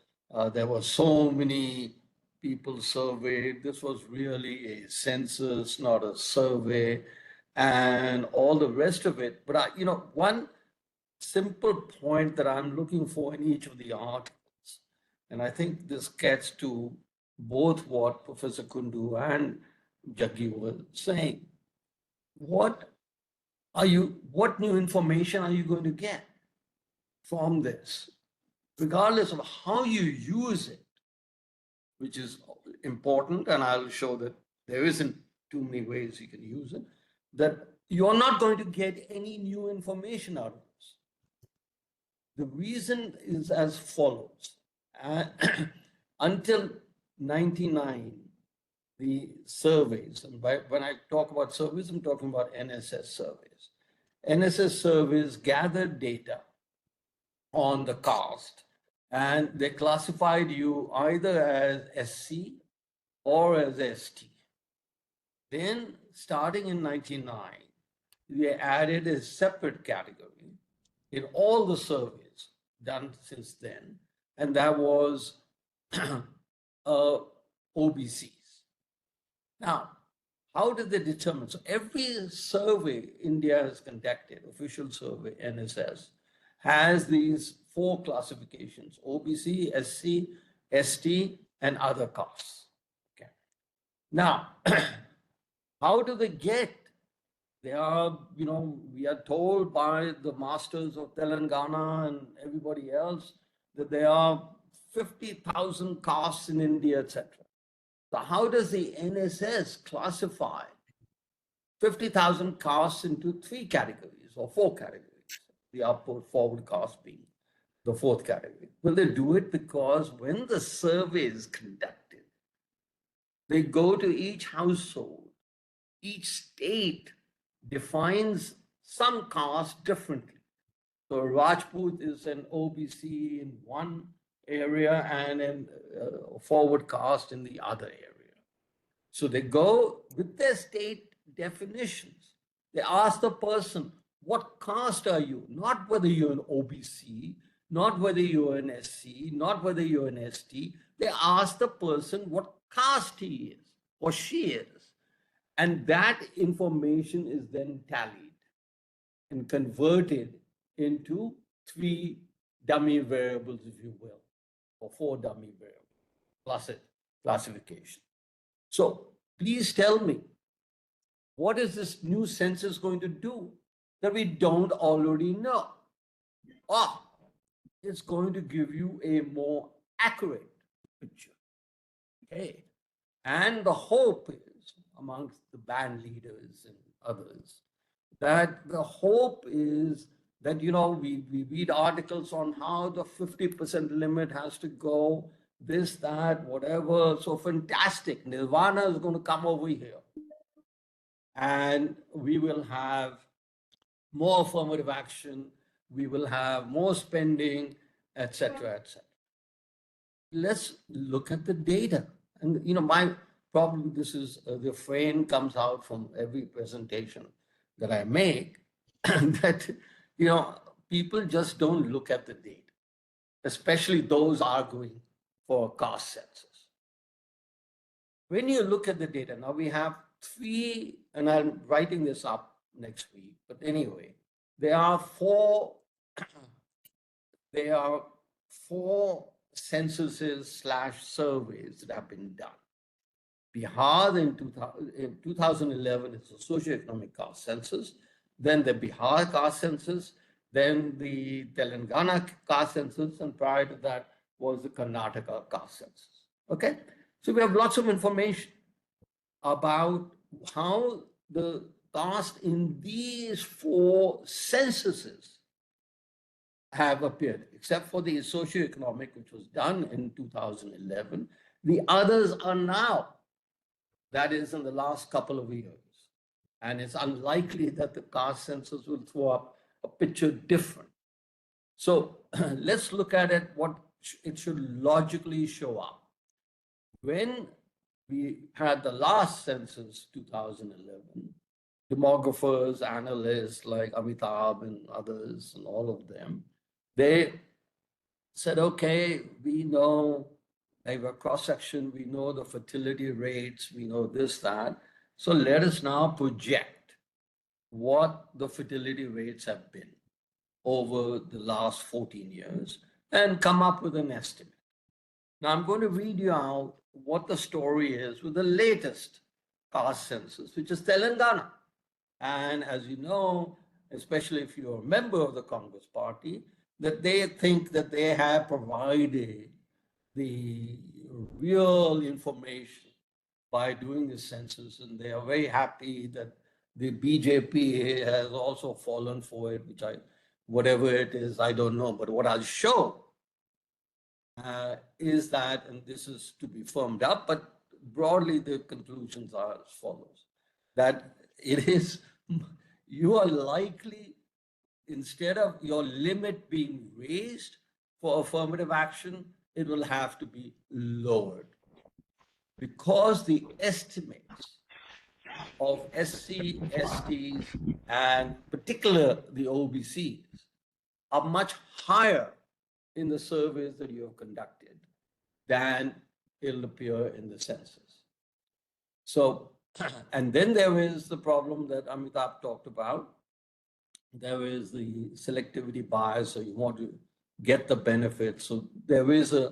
there were so many people surveyed. This was really a census, not a survey, and all the rest of it. But one simple point that I'm looking for in each of the articles, and I think this gets to both what Professor Kundu and Jaggi were saying. What new information are you going to get from this, regardless of how you use it, which is important, and I'll show that there isn't too many ways you can use it, that you're not going to get any new information out of this. The reason is as follows. Until 1999, the surveys, and when I talk about surveys, I'm talking about NSS surveys. NSS surveys gathered data on the caste, and they classified you either as SC or as ST. Then, starting in 1999, they added a separate category in all the surveys done since then, and that was OBCs. Now, how did they determine? So every survey India has conducted, official survey, NSS, has these 4 classifications: OBC, SC, ST, and other castes. Okay. Now, how do they get? They are, we are told by the masters of Telangana and everybody else that there are 50,000 castes in India, etc. So how does the NSS classify 50,000 castes into 3 categories or 4 categories? the upward forward caste being the fourth category. Well, they do it because when the survey is conducted, they go to each household, each state defines some caste differently. So Rajput is an OBC in one area and a forward caste in the other area. So they go with their state definitions. They ask the person, what caste are you? Not whether you're an OBC, not whether you're an SC, not whether you're an ST. They ask the person what caste he is or she is. And that information is then tallied and converted into 3 dummy variables, if you will, or 4 dummy variables, plus a classification. So please tell me, what is this new census going to do that we don't already know? It's going to give you a more accurate picture. Okay. And the hope is, amongst the band leaders and others, that the hope is that, we read articles on how the 50% limit has to go, this, that, whatever. So fantastic. Nirvana is going to come over here. And we will have more affirmative action. We will have more spending, etc., etc. Let's look at the data. And, my problem, this is the refrain comes out from every presentation that I make, that, people just don't look at the data, especially those arguing for a caste census. When you look at the data, now we have 3, and I'm writing this up next week, but anyway, there are 4 censuses/surveys that have been done. Bihar in 2011 is the socio-economic caste census, then the Bihar caste census, then the Telangana caste census, and prior to that was the Karnataka caste census. Okay, so we have lots of information about how the caste in these 4 censuses have appeared, except for the socio-economic, which was done in 2011. The others are now. That is in the last couple of years. And it's unlikely that the caste census will throw up a picture different. So let's look at it, what it should logically show up. When we had the last census, 2011, demographers, analysts like Amitabh and others and all of them, they said, okay, we know they have a cross-section, we know the fertility rates, we know this, that. So let us now project what the fertility rates have been over the last 14 years and come up with an estimate. Now I'm going to read you out what the story is with the latest caste census, which is Telangana. And as you know, especially if you're a member of the Congress Party, that they think that they have provided the real information by doing the census, and they are very happy that the BJP has also fallen for it, which whatever it is, I don't know, but what I'll show is that, and this is to be firmed up, but broadly the conclusions are as follows, that it is, you are likely, instead of your limit being raised for affirmative action, it will have to be lowered, because the estimates of SC, STs, and particularly the OBCs are much higher in the surveys that you have conducted than it'll appear in the census. So, and then there is the problem that Amitabh talked about. There is the selectivity bias, so you want to get the benefits. So there is a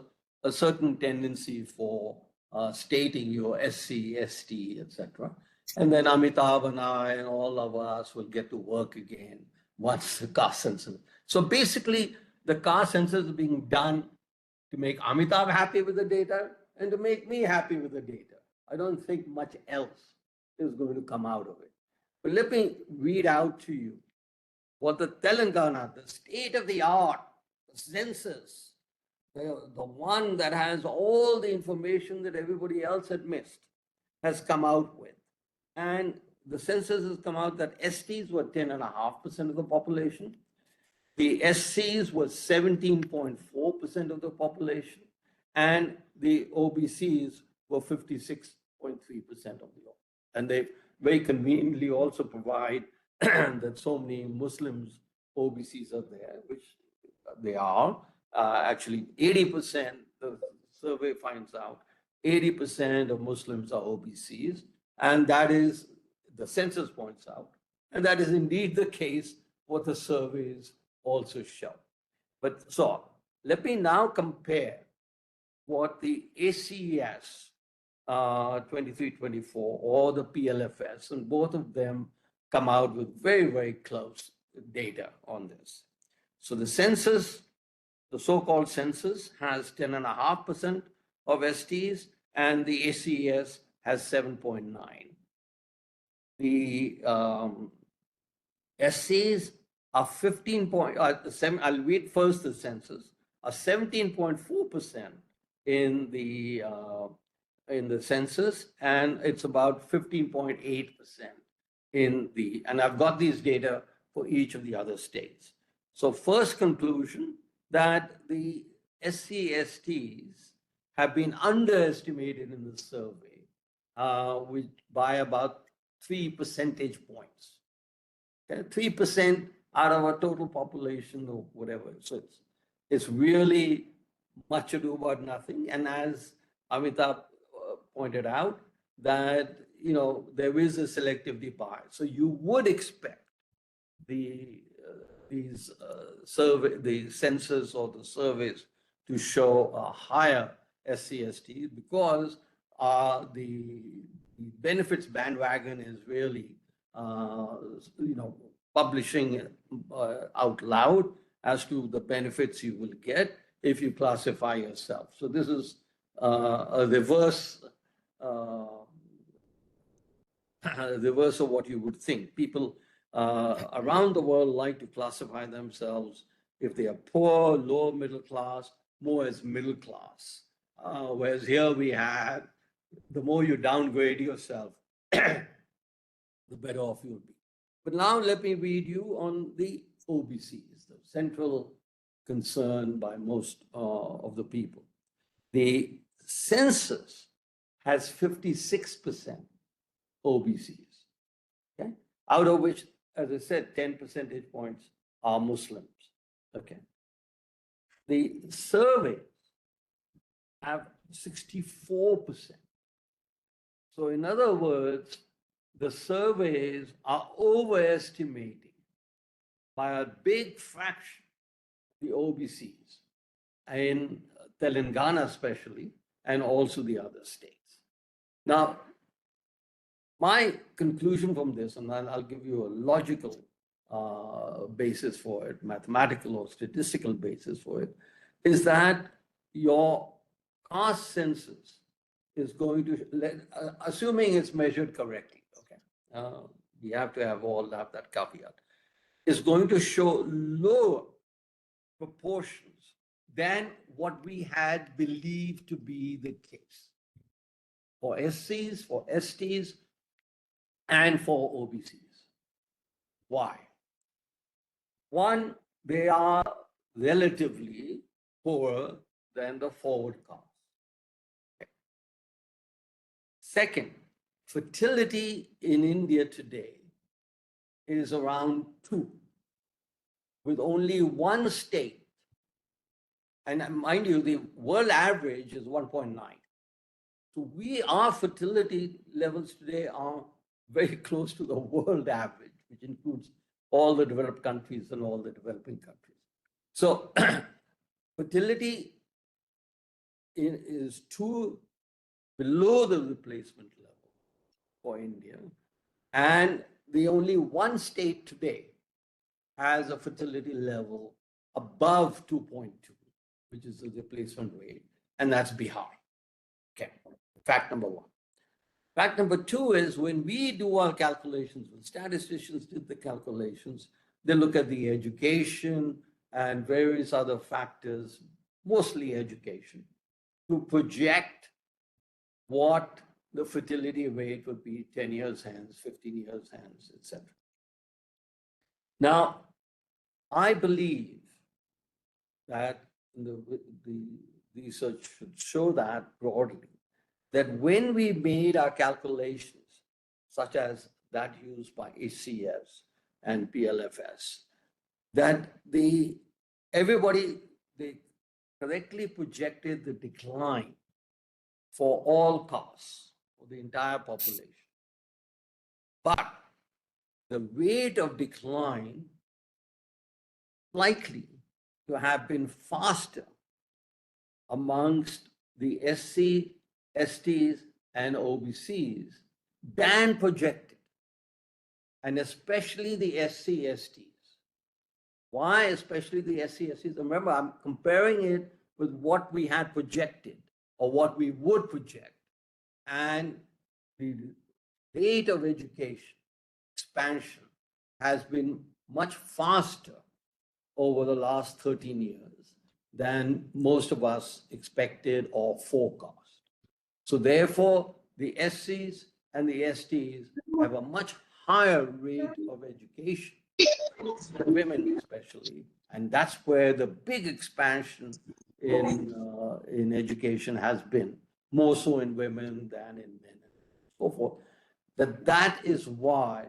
certain tendency for stating your SC, ST, etc. And then Amitabh and I and all of us will get to work again once the caste census. So basically, the caste census is being done to make Amitabh happy with the data and to make me happy with the data. I don't think much else is going to come out of it. But let me read out to you what the Telangana, the state of the art, the census, the one that has all the information that everybody else had missed, has come out with. And the census has come out that STs were 10.5% of the population. The SCs was 17.4% of the population. And the OBCs were 56.3% of the. And they very conveniently also provide that so many Muslims, OBCs are there, which they are. Actually, 80%, the survey finds out, 80% of Muslims are OBCs. And that is, the census points out, and that is indeed the case, what the surveys also show. But so let me now compare what the ACES 23-24 or the PLFS, and both of them come out with very, very close data on this. So the census, the so-called census, has 10.5% of STs, and the ACES has 7.9. The SCs are 15.7. I'll read first the census, are 17.4% in the census, and it's about 15.8% in the, and I've got these data for each of the other states. So first conclusion, that the SC/STs have been underestimated in the survey by about 3 percentage points. Okay? 3% out of our total population or whatever. So it's really much ado about nothing. And as Amitabh pointed out, that there is a selectivity bias. So you would expect the census or the surveys to show a higher SC/ST because the benefits bandwagon is really publishing out loud as to the benefits you will get if you classify yourself. So this is a reverse of what you would think. People around the world like to classify themselves, if they are poor, lower middle class, more as middle class. Whereas here we have, the more you downgrade yourself, the better off you'll be. But now let me read you on the OBCs, the central concern by most of the people. The census has 56% OBCs, okay? Out of which, as I said, 10 percentage points are Muslims, okay? The surveys have 64%. So in other words, the surveys are overestimating by a big fraction the OBCs in Telangana especially, and also the other states. Now, my conclusion from this, and I'll give you a logical basis for it, mathematical or statistical basis for it, is that your caste census is going to, assuming it's measured correctly, okay, we have to have that caveat, is going to show lower proportions than what we had believed to be the case for SCs, for STs, and for OBCs. Why? One, they are relatively poorer than the forward caste. Okay. Second, fertility in India today is around 2, with only one state. And mind you, the world average is 1.9. So our fertility levels today are very close to the world average, which includes all the developed countries and all the developing countries. So fertility is 2 below the replacement level for India. And the only one state today has a fertility level above 2.2, which is the replacement rate, and that's Bihar. Okay, fact number 1. Fact number 2 is when we do our calculations, when statisticians did the calculations, They look at the education and various other factors, mostly education, to project what the fertility rate would be 10 years hence, 15 years hence, etc. Now, I believe that the research should show that broadly, that when we made our calculations, such as that used by ACS and PLFS, that they correctly projected the decline for all castes, for the entire population. But the rate of decline likely to have been faster amongst the SC, STs, and OBCs than projected, and especially the SC, STs. Why especially the SC, STs? Remember, I'm comparing it with what we had projected or what we would project, and the rate of education expansion has been much faster over the last 13 years than most of us expected or forecast. So therefore, the SCs and the STs have a much higher rate of education, women especially, and that's where the big expansion in education has been, more so in women than in men, and so forth. That is why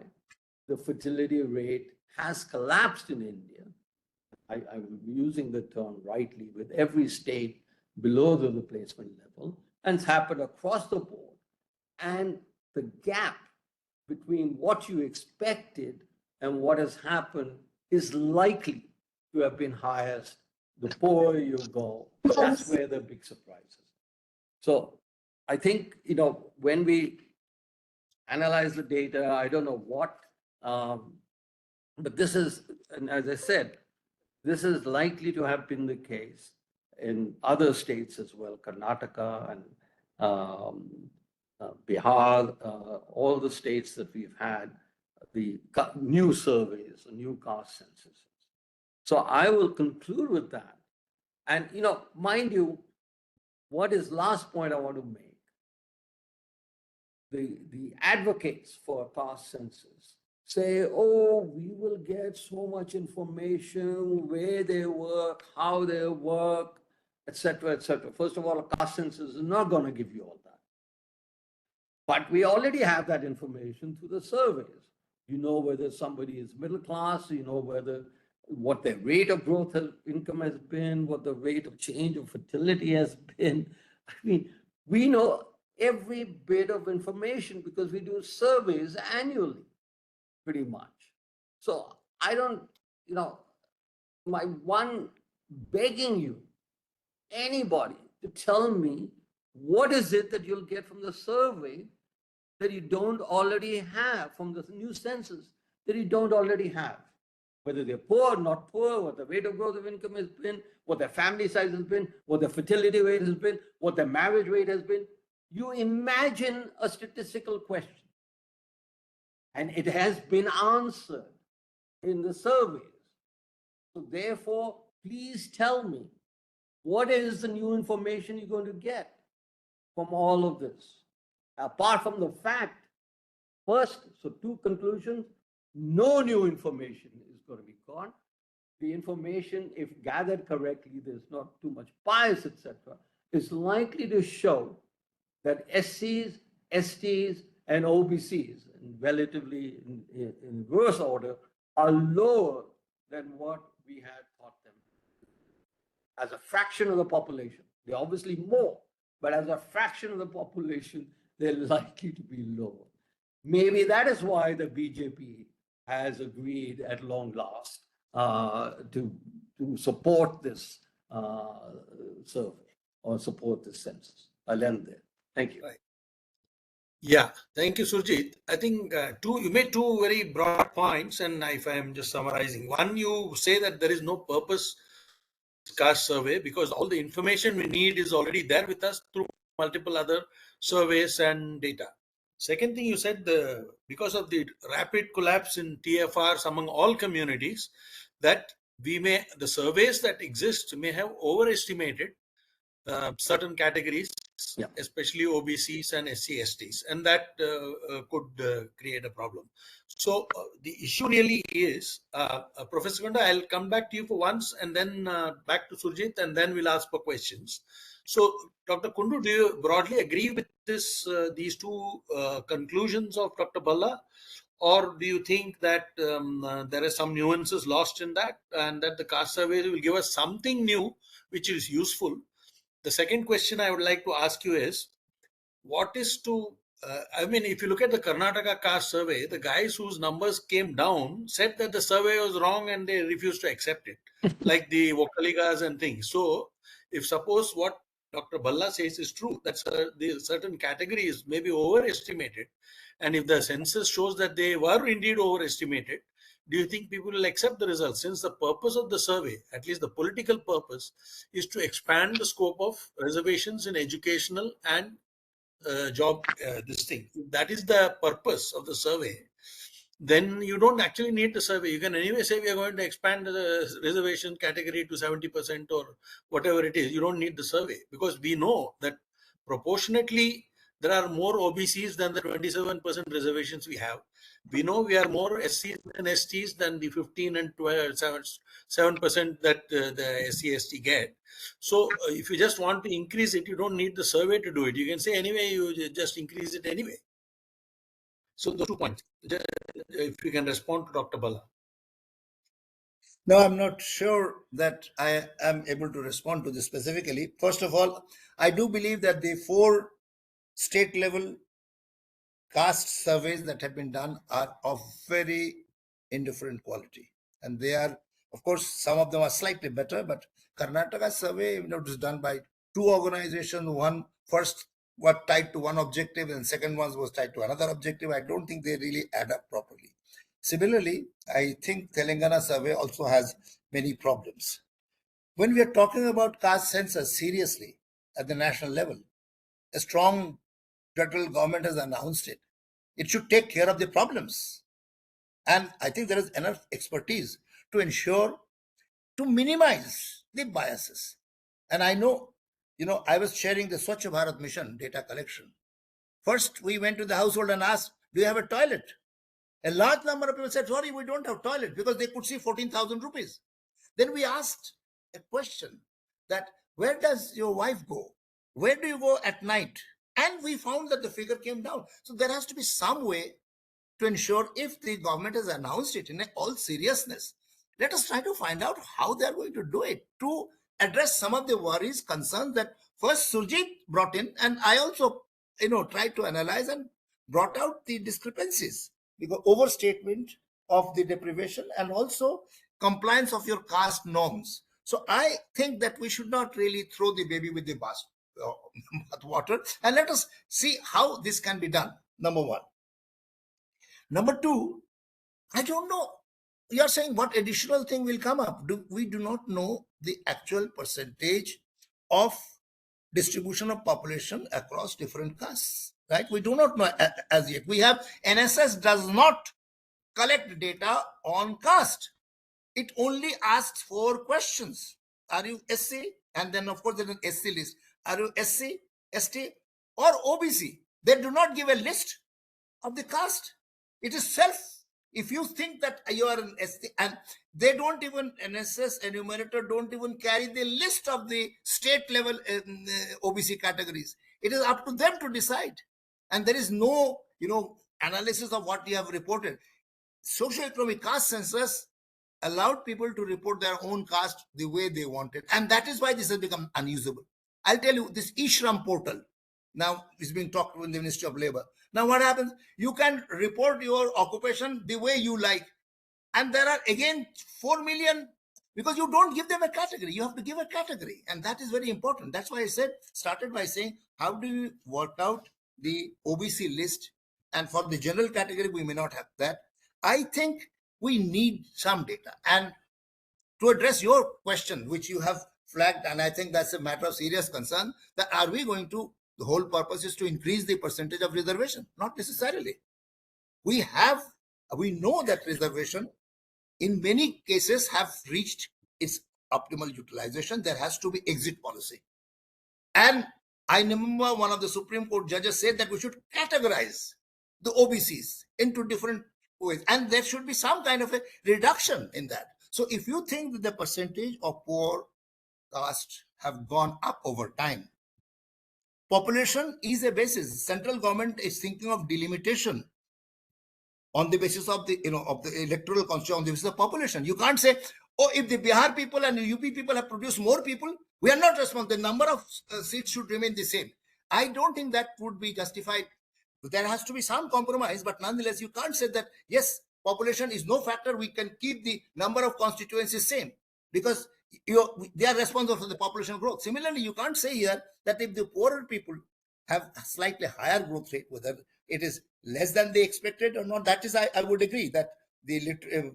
the fertility rate has collapsed in India. I'm using the term rightly, with every state below the replacement level, and it's happened across the board. And the gap between what you expected and what has happened is likely to have been highest the poorer you go. That's where the big surprise is. So I think, when we analyze the data, I don't know what, but this is, and as I said, this is likely to have been the case in other states as well, Karnataka and Bihar, all the states that we've had the new surveys, new caste censuses. So I will conclude with that. And, mind you, what is last point I want to make? The advocates for a caste census say, oh, we will get so much information, where they work, how they work, etc., etc. First of all, a caste census is not going to give you all that. But we already have that information through the surveys. You know whether somebody is middle class, you know what their rate of growth income has been, what the rate of change of fertility has been. I mean, we know every bit of information because we do surveys annually, pretty much. So I don't, my one begging you, anybody, to tell me what is it that you'll get from the survey that you don't already have, from the new census that you don't already have. Whether they're poor, not poor, what the rate of growth of income has been, what their family size has been, what their fertility rate has been, what their marriage rate has been. You imagine a statistical question. And it has been answered in the surveys. So therefore, please tell me, what is the new information you're going to get from all of this? Apart from the fact, first, so two conclusions, no new information is going to be gone. The information, if gathered correctly, there's not too much bias, etc., is likely to show that SCs, STs, and OBCs, relatively in reverse order, are lower than what we had thought them as a fraction of the population. They're obviously more, but as a fraction of the population, they're likely to be lower. Maybe that is why the BJP has agreed at long last to support this survey or support this census. I'll end there. Thank you. Right. Yeah, thank you, Surjit. I think you made two very broad points, and if I am just summarizing, one, you say that there is no purpose caste survey because all the information we need is already there with us through multiple other surveys and data. Second thing you said, because of the rapid collapse in TFRs among all communities, that the surveys that exist may have overestimated certain categories, Yeah. especially OBCs and SC/STs, and that could create a problem. So the issue really is, Professor Kundu, I'll come back to you for once, and then back to Surjit, and then we'll ask for questions. So, Dr. Kundu, do you broadly agree with these two conclusions of Dr. Bhalla? Or do you think that there are some nuances lost in that, and that the caste survey will give us something new which is useful? The second question I would like to ask you is, what is to I mean, if you look at the Karnataka caste survey, the guys whose numbers came down said that the survey was wrong and they refused to accept it, like the Vokaligas and things. So, if suppose what Dr. Bhalla says is true, that the certain categories may be overestimated, and if the census shows that they were indeed overestimated, do you think people will accept the results? Since the purpose of the survey, at least the political purpose, is to expand the scope of reservations in educational and job, this thing. If that is the purpose of the survey, then you don't actually need the survey. You can anyway say we are going to expand the reservation category to 70% or whatever it is. You don't need the survey, because we know that proportionately there are more OBCs than the 27% reservations we have. We know we are more SCs and STs than the 15 and 7% that the SC/ST get. So if you just want to increase it, you don't need the survey to do it. You can say anyway, you just increase it anyway. So those 2 points, if you can respond to Dr. Bhalla. No, I'm not sure that I am able to respond to this specifically. First of all, I do believe that the 4 state level caste surveys that have been done are of very indifferent quality. And they are, of course, some of them are slightly better, but Karnataka survey, it was done by 2 organizations. One first was tied to one objective and second one was tied to another objective. I don't think they really add up properly. Similarly, I think Telangana survey also has many problems. When we are talking about caste census seriously at the national level, a strong federal government has announced it. It should take care of the problems. And I think there is enough expertise to ensure, to minimize the biases. And I know, I was sharing the Swachh Bharat Mission data collection. First, we went to the household and asked, do you have a toilet? A large number of people said, sorry, we don't have toilet, because they could see 14,000 rupees. Then we asked a question that, where does your wife go? Where do you go at night? And we found that the figure came down. So there has to be some way to ensure, if the government has announced it in all seriousness, let us try to find out how they are going to do it to address some of the worries, concerns that first Surjit brought in, and I also, tried to analyze and brought out the discrepancies, because overstatement of the deprivation and also compliance of your caste norms. So I think that we should not really throw the baby with the water, and let us see how this can be done. Number one. Number two, I don't know. You are saying what additional thing will come up? We do not know the actual percentage of distribution of population across different castes, right? We do not know as yet. We have, NSS does not collect data on caste. It only asks 4 questions. Are you SC? And then of course there's an SC list. Are you SC, ST or OBC? They do not give a list of the caste. It is self. If you think that you are an ST, and they don't even, NSS enumerator don't even carry the list of the state level OBC categories. It is up to them to decide. And there is no, analysis of what you have reported. Socio-economic caste census allowed people to report their own caste the way they wanted. And that is why this has become unusable. I'll tell you, this eShram portal now is being talked with the Ministry of Labor. Now what happens? You can report your occupation the way you like. And there are again 4 million, because you don't give them a category. You have to give a category. And that is very important. That's why I started by saying, how do you work out the OBC list? And for the general category, we may not have that. I think we need some data. And to address your question, which you have flagged, and I think that's a matter of serious concern, that are we going to The whole purpose is to increase the percentage of reservation, not necessarily. We know that reservation in many cases have reached its optimal utilization. There has to be exit policy. And I remember one of the Supreme Court judges said that we should categorize the OBCs into different ways, and there should be some kind of a reduction in that. So if you think that the percentage of poor caste have gone up over time, population is a basis. Central government is thinking of delimitation on the basis of the of the electoral constitution, on the basis of population. You can't say, oh, if the Bihar people and the UP people have produced more people, we are not responsible. The number of seats should remain the same. I don't think that would be justified. There has to be some compromise, but nonetheless, you can't say that, yes, population is no factor. We can keep the number of constituencies same, because they are responsible for the population growth. Similarly, you can't say here that if the poorer people have a slightly higher growth rate, whether it is less than they expected or not, that is, I would agree that the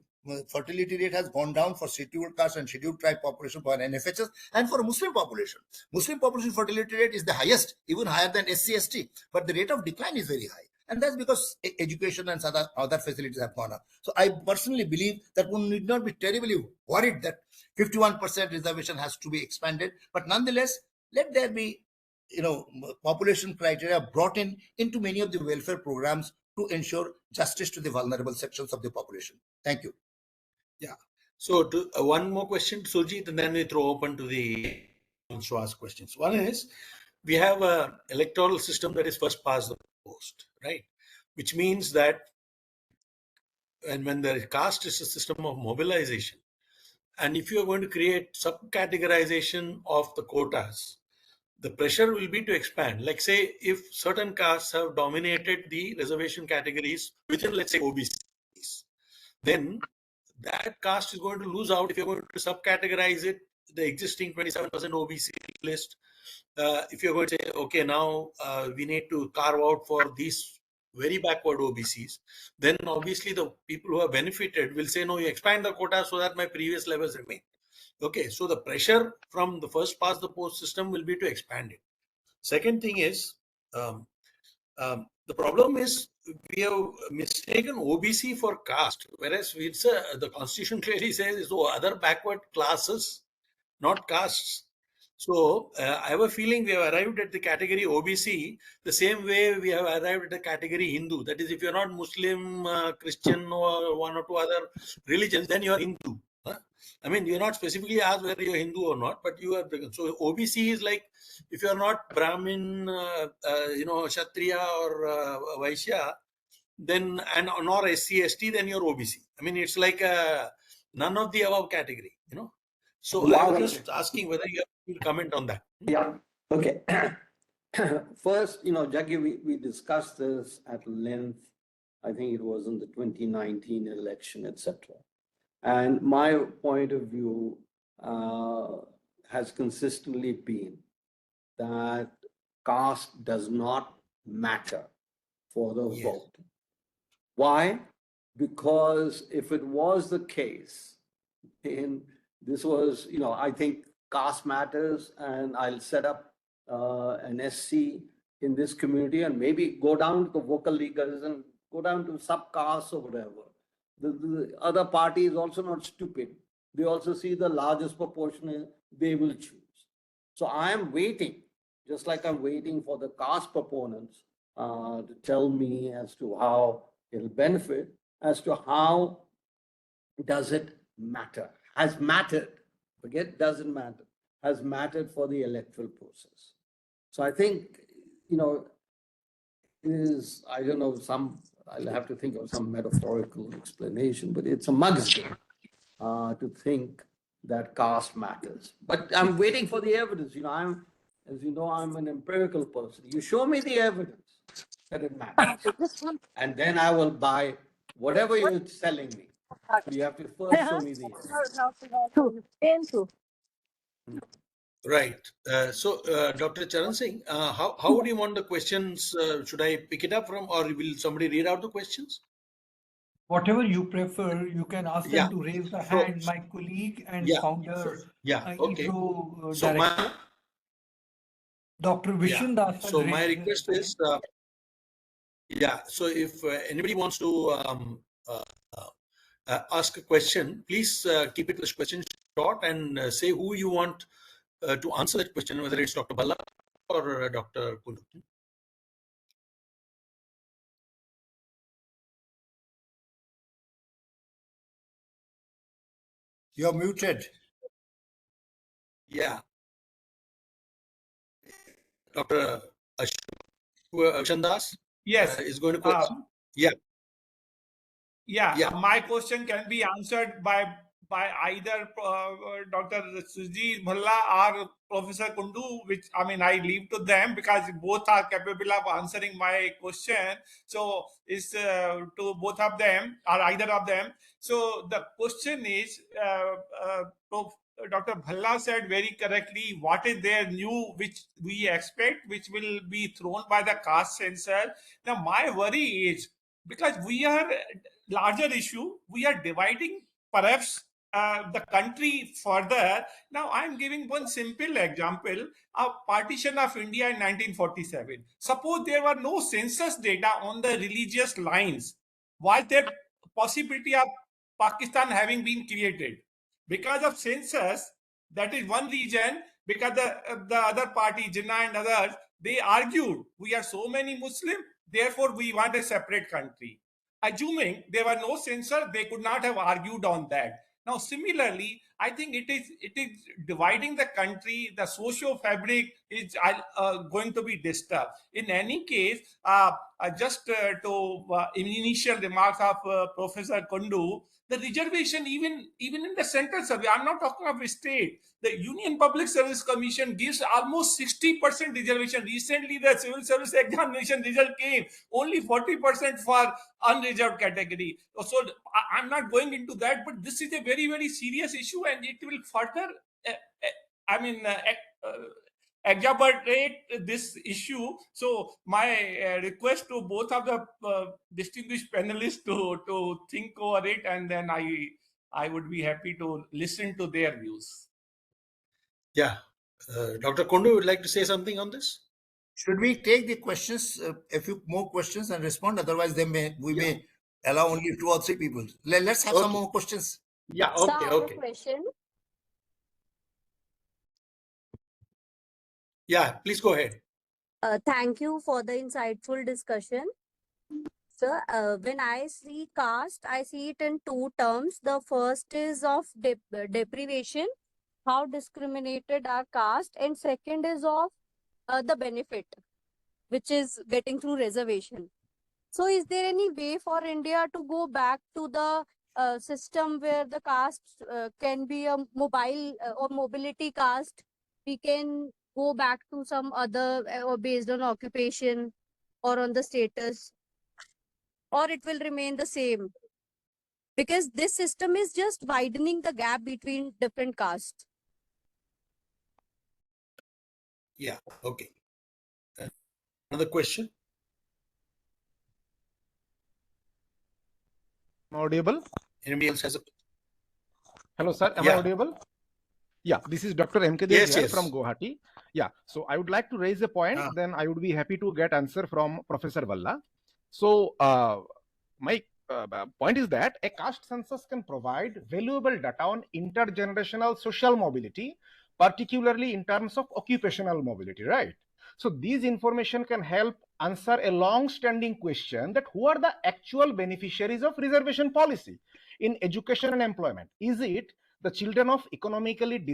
fertility rate has gone down for scheduled caste and scheduled tribe population for NFHS, and for Muslim population. Muslim population fertility rate is the highest, even higher than SC/ST, but the rate of decline is very high. And that's because education and other facilities have gone up. So I personally believe that one need not be terribly worried that 51% reservation has to be expanded. But nonetheless, let there be population criteria brought into many of the welfare programs to ensure justice to the vulnerable sections of the population. Thank you. Yeah. So one more question, Surjit, and then we throw open to the ones to ask questions. One is, we have an electoral system that is first past the post, right? Which means that, and when the caste is a system of mobilization, and if you are going to create subcategorization of the quotas, the pressure will be to expand. Like, say, if certain castes have dominated the reservation categories within, let's say, OBCs, then that caste is going to lose out if you're going to subcategorize it, the existing 27% OBC list. If you're going to say, okay, now we need to carve out for these very backward OBCs, then obviously the people who have benefited will say, no, you expand the quota so that my previous levels remain. Okay, so the pressure from the first past the post system will be to expand it. Second thing is, the problem is we have mistaken OBC for caste, whereas it's the constitution clearly says it's other backward classes, not castes. So I have a feeling we have arrived at the category OBC the same way we have arrived at the category Hindu. That is, if you're not Muslim, Christian, or one or two other religions, then you're Hindu. I mean, you're not specifically asked whether you're Hindu or not, but you are. So OBC is like, if you're not Brahmin, Kshatriya or Vaishya, then, and nor SC/ST, then you're OBC. I mean, it's like none of the above category, So Yeah, I was just asking whether you have to comment on that. Yeah, okay. First, Jaggi, we discussed this at length. I think it was in the 2019 election, etc. And my point of view has consistently been that caste does not matter for the Yes. vote. Why? Because if it was the case, this was, I think caste matters, and I'll set up an SC in this community and maybe go down to the vocal leaguers and go down to subcasts or whatever. The other party is also not stupid. They also see the largest proportion they will choose. So I am waiting, just like I'm waiting for the caste proponents to tell me as to how it'll benefit, as to how does it matter, has mattered, forget doesn't matter, has mattered for the electoral process. So I think, is, I don't know, I'll have to think of some metaphorical explanation, but it's a mug's game to think that caste matters. But I'm waiting for the evidence. As you know, I'm an empirical person. You show me the evidence that it matters, and then I will buy whatever you're selling me. You have to first show me the evidence. Right. So, Dr. Charan Singh, how would you want the questions? Should I pick it up from, or will somebody read out the questions? Whatever you prefer, you can ask Yeah. them to raise the So- hand. My colleague and Yeah. founder, Yeah. Okay. EGROW So director. Dr. Yeah. Vishwandas has So my raised his request is, yeah. So if anybody wants to ask a question, please keep this question short and say who you want to answer that question, whether it's Dr. Bhalla or Dr. Kundu. You're muted. Yeah. Dr. Vishwandas Yes. is going to question. Yeah. Yeah, my question can be answered by either Dr. Surjit Bhalla or Professor Kundu, which I mean I leave to them because both are capable of answering my question. So it's to both of them or either of them. So the question is, Dr. Bhalla said very correctly, what is there new which we expect, which will be thrown by the caste censor. Now my worry is because we are larger issue, we are dividing perhaps the country further. Now I'm giving one simple example of partition of India in 1947. Suppose there were no census data on the religious lines, was there possibility of Pakistan having been created? Because of census, that is one region, because the other party Jinnah and others, they argued we are so many Muslim, therefore we want a separate country. Assuming there were no censor, they could not have argued on that. Now, similarly, I think it is dividing the country. The socio fabric is going to be disturbed. In any case, just to initial remarks of Professor Kundu, the reservation even in the central survey. I'm not talking of a state. The Union Public Service Commission gives almost 60% reservation. Recently, the civil service examination result came only 40% for unreserved category. So I'm not going into that, but this is a very, very serious issue and it will further, exacerbate this issue. So my request to both of the distinguished panelists to think over it, and then I would be happy to listen to their views. Yeah. Dr. Kundu would like to say something on this? Should we take the questions, a few more questions and respond? Otherwise, we may allow only 2 or 3 people. Let's have some more questions. Yeah. So Okay. I have a Okay. question. Yeah. Please go ahead. Thank you for the insightful discussion. Sir, when I see caste, I see it in 2 terms. The first is of deprivation, how discriminated are caste, and second is of the benefit, which is getting through reservation. So is there any way for India to go back to the system where the caste can be a mobile or mobility caste? We can go back to some other or based on occupation or on the status, or it will remain the same? Because this system is just widening the gap between different castes. Yeah. Okay. Another question? Audible? Anybody else has a? Hello, sir. Am I audible? Yeah, this is Dr. M.K. Dev Yes, here yes. from Guwahati. Yeah, so I would like to raise a point. Then I would be happy to get answer from Professor Bhalla. So my point is that a caste census can provide valuable data on intergenerational social mobility, particularly in terms of occupational mobility, right? So these information can help answer a long-standing question that who are the actual beneficiaries of reservation policy in education and employment? Is it the children of economically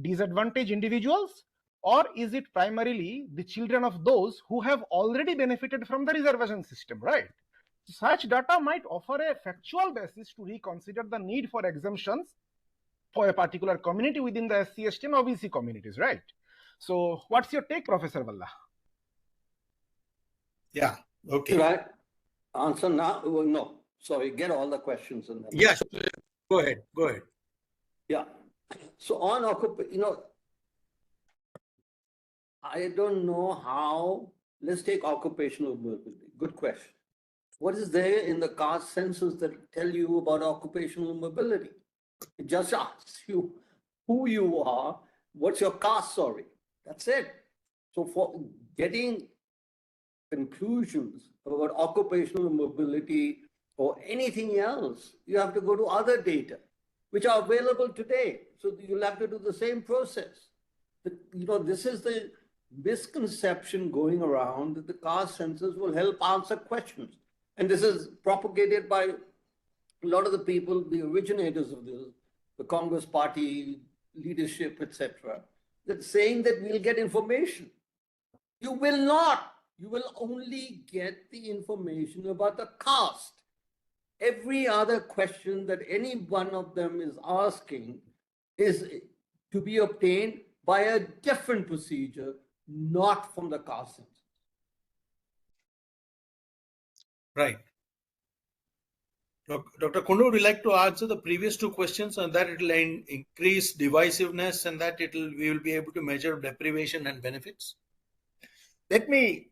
disadvantaged individuals, or is it primarily the children of those who have already benefited from the reservation system, right? Such data might offer a factual basis to reconsider the need for exemptions for a particular community within the SC, ST and OBC communities, right? So what's your take, Professor Bhalla? Yeah. Okay. Should I answer now? Well, no. Sorry, get all the questions in there. Yeah. Go ahead. Go ahead. Yeah. So on occupation, I don't know how. Let's take occupational mobility. Good question. What is there in the caste census that tell you about occupational mobility? It just asks you who you are, what's your caste, sorry. That's it. So for getting conclusions about occupational mobility or anything else, you have to go to other data, which are available today. So you'll have to do the same process. This is the misconception going around that the caste census will help answer questions. And this is propagated by a lot of the people, the originators of this, the Congress Party leadership, etc., that saying that we'll get information. You will not. You will only get the information about the caste. Every other question that any one of them is asking is to be obtained by a different procedure, not from the caste census. Right. Dr. Kundu, would you like to answer the previous two questions, and that it will increase divisiveness and that we will be able to measure deprivation and benefits? Let me,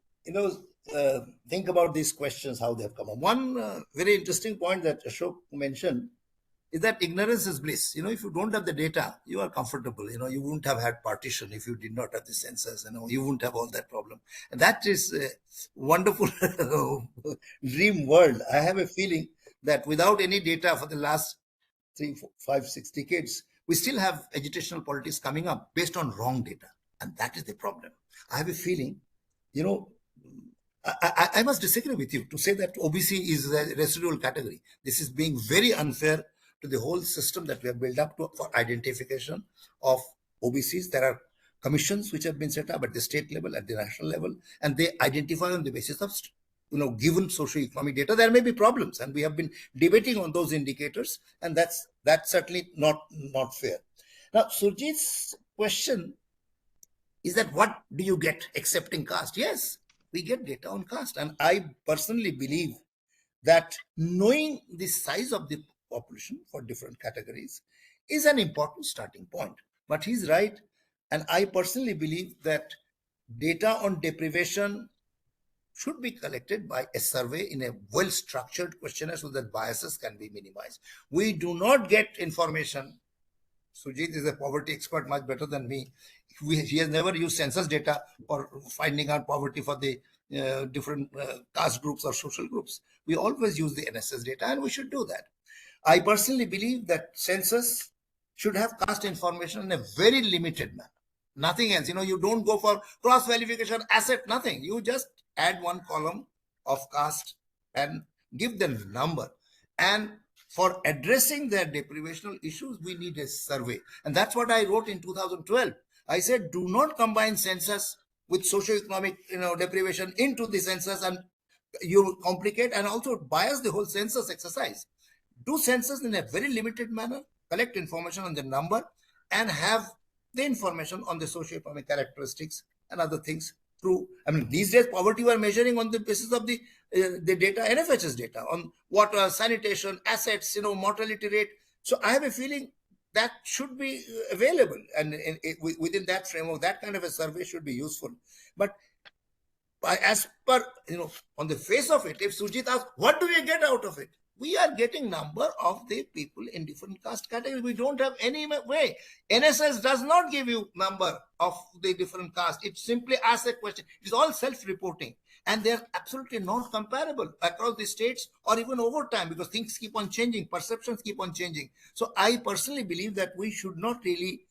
think about these questions, how they have come up. One very interesting point that Ashok mentioned is that ignorance is bliss. If you don't have the data, you are comfortable. You wouldn't have had partition if you did not have the census. You wouldn't have all that problem. And that is a wonderful dream world. I have a feeling that without any data for the last 3, 4, 5, 6 decades, we still have agitational politics coming up based on wrong data. And that is the problem. I have a feeling, I must disagree with you to say that OBC is a residual category. This is being very unfair to the whole system that we have built up for identification of OBCs. There are commissions which have been set up at the state level, at the national level, and they identify on the basis of given socio-economic data. There may be problems, and we have been debating on those indicators, and that's certainly not fair. Now, Surjit's question is that what do you get accepting caste? Yes, we get data on caste, and I personally believe that knowing the size of the population for different categories is an important starting point. But he's right, and I personally believe that data on deprivation should be collected by a survey in a well-structured questionnaire so that biases can be minimized. We do not get information. Surjit is a poverty expert much better than me. He has never used census data for finding out poverty for the different caste groups or social groups. We always use the NSS data, and we should do that. I personally believe that census should have caste information in a very limited manner. Nothing else. You don't go for cross-verification, asset, nothing. You just add one column of caste and give them the number. And for addressing their deprivational issues, we need a survey. And that's what I wrote in 2012. I said, do not combine census with socio-economic deprivation into the census, and you complicate and also bias the whole census exercise. Do census in a very limited manner, collect information on the number, and have the information on the socio-economic characteristics and other things through. These days, poverty we are measuring on the basis of the data, NFHS data, on water, sanitation, assets, mortality rate. So I have a feeling that should be available, and within that framework, that kind of a survey should be useful. But as per, on the face of it, if Surjit asks, what do we get out of it? We are getting number of the people in different caste categories. We don't have any way. NSS does not give you number of the different caste. It simply asks a question. It's all self-reporting. And they're absolutely not comparable across the states or even over time, because things keep on changing, perceptions keep on changing. So I personally believe that we should not really,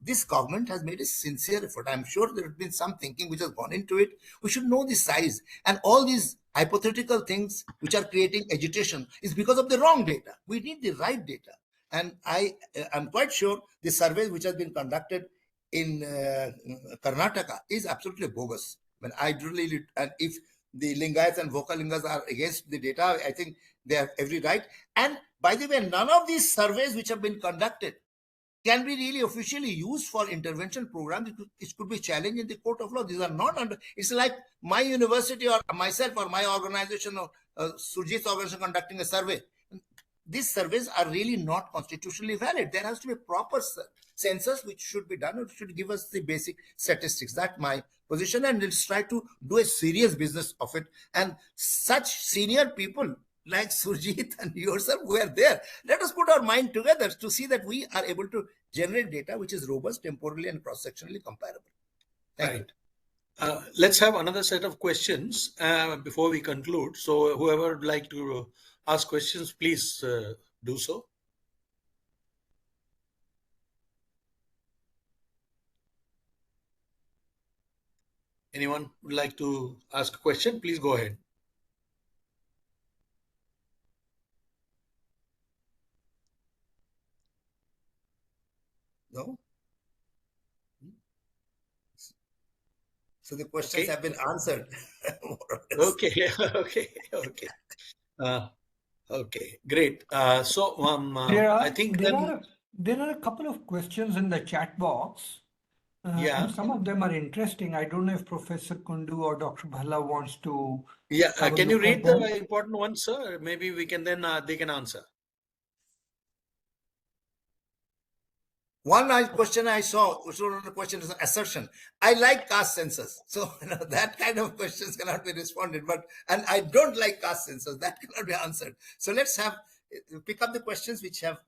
this government has made a sincere effort. I'm sure there has been some thinking which has gone into it. We should know the size, and all these hypothetical things which are creating agitation is because of the wrong data. We need the right data. And I am quite sure the survey which has been conducted in Karnataka is absolutely bogus. And if the Lingayats and Vokalingas are against the data, I think they have every right. And by the way, none of these surveys which have been conducted can be really officially used for intervention programs. It could be challenged in the court of law. These are not under, it's like my university or myself or my organization or Surjit's organization conducting a survey. These surveys are really not constitutionally valid. There has to be a proper census which should be done. It should give us the basic statistics. That's my position, and let's try to do a serious business of it. And such senior people like Surjit and yourself who are there, let us put our mind together to see that we are able to generate data which is robust, temporally and cross-sectionally comparable. Thank you. Let's have another set of questions before we conclude. So whoever would like to ask questions, please do so. Anyone would like to ask a question? Please go ahead. No? So the questions have been answered. more or less. Okay, okay. Okay, great. So I think there are a couple of questions in the chat box, yeah, and some of them are interesting. I don't know if Professor Kundu or Dr. Bhalla wants to yeah. have a Can you look at read them. the important ones, sir? Maybe we can then they can answer. One question I saw, the question is an assertion. I like caste census. So that kind of questions cannot be responded. And I don't like caste census. That cannot be answered. So let's pick up the questions which have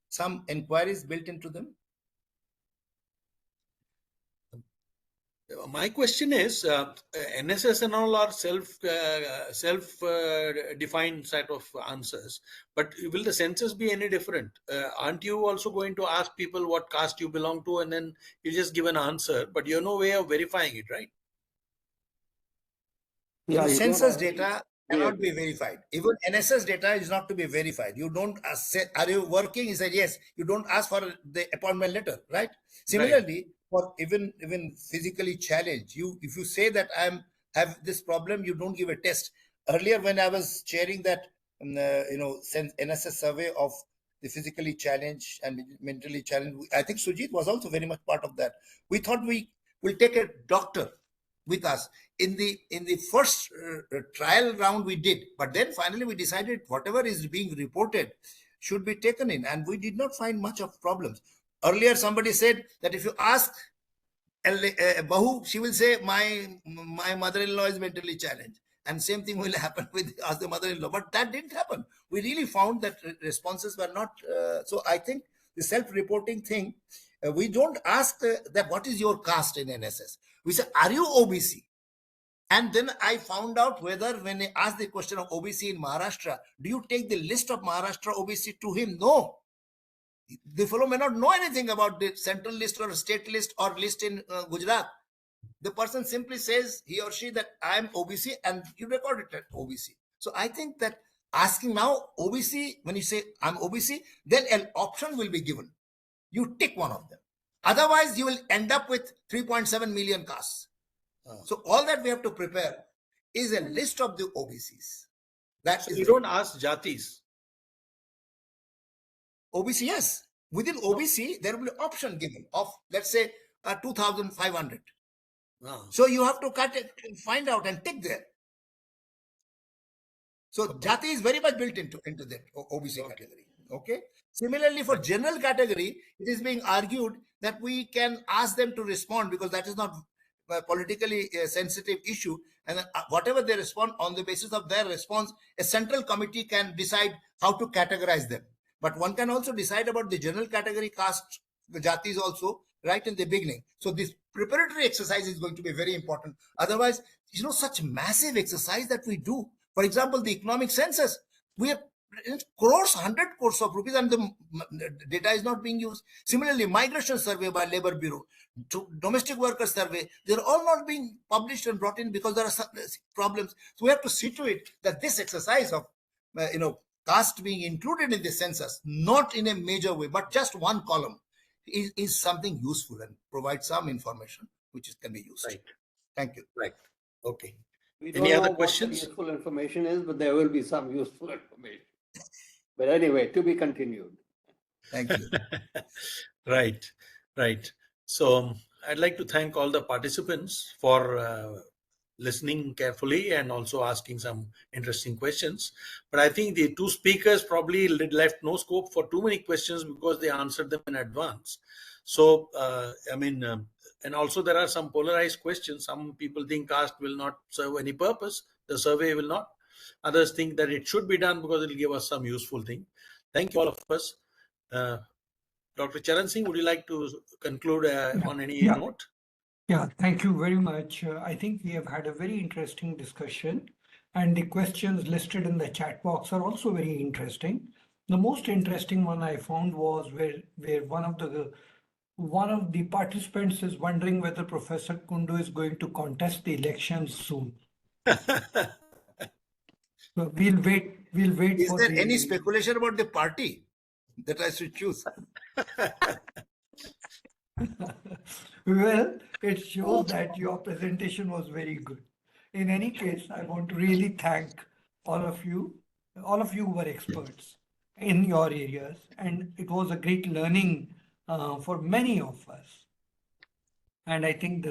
some inquiries built into them. My question is, NSS and all are self-defined set of answers, but will the census be any different? Aren't you also going to ask people what caste you belong to, and then you just give an answer, but you have no way of verifying it, right? Yeah, you don't census have- data cannot be verified. Even NSS data is not to be verified. You don't say, are you working? He said, yes. You don't ask for the appointment letter, right? Similarly, for even physically challenged, if you say that have this problem, you don't give a test. Earlier, when I was chairing that, NSS survey of the physically challenged and mentally challenged, I think Surjit was also very much part of that. We thought we will take a doctor with us in the first trial round we did, but then finally we decided whatever is being reported should be taken in, and we did not find much of problems. Earlier somebody said that if you ask Bahu, she will say my mother-in-law is mentally challenged, and same thing will happen with ask the mother-in-law, but that didn't happen. We really found that responses were not so I think the self-reporting thing, we don't ask that what is your caste in NSS. We say, are you OBC? And then I found out whether when they asked the question of OBC in Maharashtra, do you take the list of Maharashtra OBC to him? No. The fellow may not know anything about the central list or state list or list in Gujarat. The person simply says, he or she, that I am OBC, and you record it at OBC. So I think that asking now OBC, when you say I'm OBC, then an option will be given. You tick one of them. Otherwise, you will end up with 3.7 million castes. So all that we have to prepare is a list of the OBCs. So you don't ask jatis. OBC, yes. Within OBC, there will be option given of, let's say, 2,500. So you have to find out and tick there. So jati is very much built into that OBC category. Okay. Similarly, for general category, it is being argued that we can ask them to respond because that is not a politically sensitive issue, and whatever they respond, on the basis of their response, a central committee can decide how to categorize them. But one can also decide about the general category caste, the jatis also, right in the beginning. So this preparatory exercise is going to be very important. Otherwise, such massive exercise that we do. For example, the economic census, we have crores, 100 crores of rupees, and the data is not being used. Similarly, migration survey by Labor Bureau, domestic worker survey, they're all not being published and brought in because there are some problems. So we have to see to it that this exercise of, caste being included in the census, not in a major way, but just one column, is something useful and provide some information which can be used. Right. Thank you. Right. Okay. We don't Any know other what questions? the useful information is, but there will be some useful information. But anyway, to be continued. Thank you. Right. So I'd like to thank all the participants for listening carefully and also asking some interesting questions. But I think the two speakers probably left no scope for too many questions because they answered them in advance. So, and also there are some polarized questions. Some people think caste will not serve any purpose. The survey will not. Others think that it should be done because it will give us some useful thing. Thank you all of us. Dr. Charan Singh, would you like to conclude on any note? Yeah, thank you very much. I think we have had a very interesting discussion, and the questions listed in the chat box are also very interesting. The most interesting one I found was where one of the participants is wondering whether Professor Kundu is going to contest the elections soon. So we'll wait Is for there any the speculation about the party that I should choose? Well, it shows that your presentation was very good. In any case, I want to really thank all of you. All of you were experts in your areas, and it was a great learning for many of us. And I think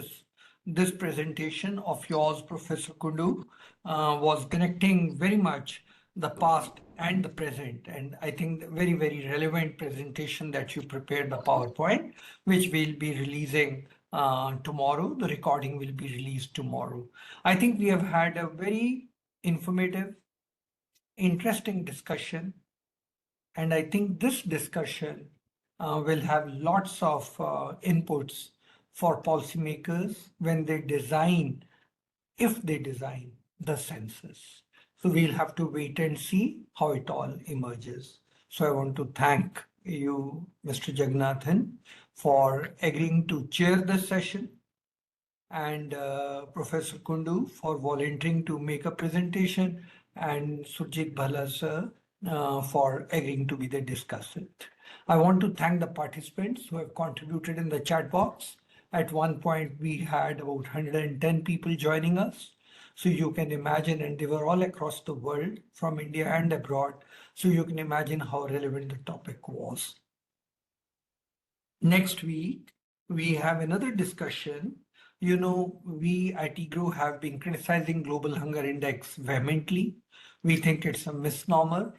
this presentation of yours, Professor Kundu, was connecting very much the past and the present. And I think the very, very relevant presentation that you prepared, the PowerPoint, which we'll be releasing tomorrow. The recording will be released tomorrow. I think we have had a very informative, interesting discussion. And I think this discussion will have lots of inputs for policymakers when they design, if they design the census. So we'll have to wait and see how it all emerges. So I want to thank you, Mr. Jagannathan, for agreeing to chair this session, and Professor Kundu for volunteering to make a presentation, and Surjit Bhalla sir for agreeing to be the discussant. I want to thank the participants who have contributed in the chat box. At one point, we had about 110 people joining us. So you can imagine, and they were all across the world from India and abroad. So you can imagine how relevant the topic was. Next week, we have another discussion. You know, we at EGROW have been criticizing Global Hunger Index vehemently. We think it's a misnomer.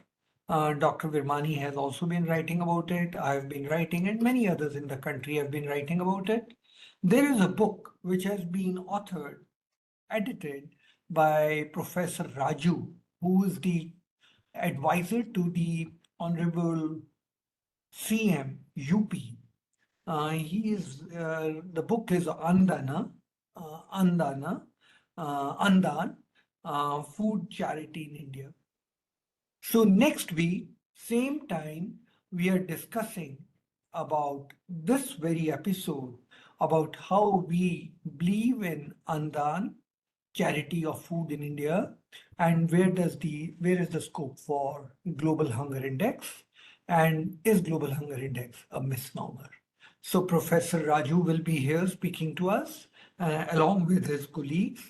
Dr. Virmani has also been writing about it. I've been writing, and many others in the country have been writing about it. There is a book which has been authored, edited by Professor Raju, who is the advisor to the Honorable CM UP. The book is Andana, Andan, Food Charity in India. So next week, same time, we are discussing about this very episode about how we believe in Andan, charity of food in India, and where is the scope for Global Hunger Index, and is Global Hunger Index a misnomer? So Professor Raju will be here speaking to us along with his colleagues.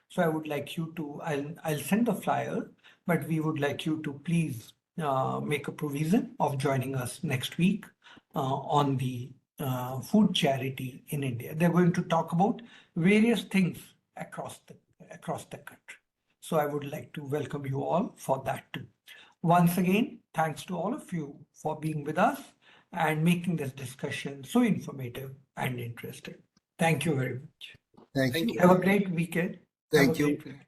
So I would like you to, I'll send the flyer, but we would like you to please make a provision of joining us next week on the food charity in India. They're going to talk about various things across the country. So I would like to welcome you all for that too. Once again, thanks to all of you for being with us and making this discussion so informative and interesting. Thank you very much. Thank you. Have a great weekend. Thank Have a you. great weekend.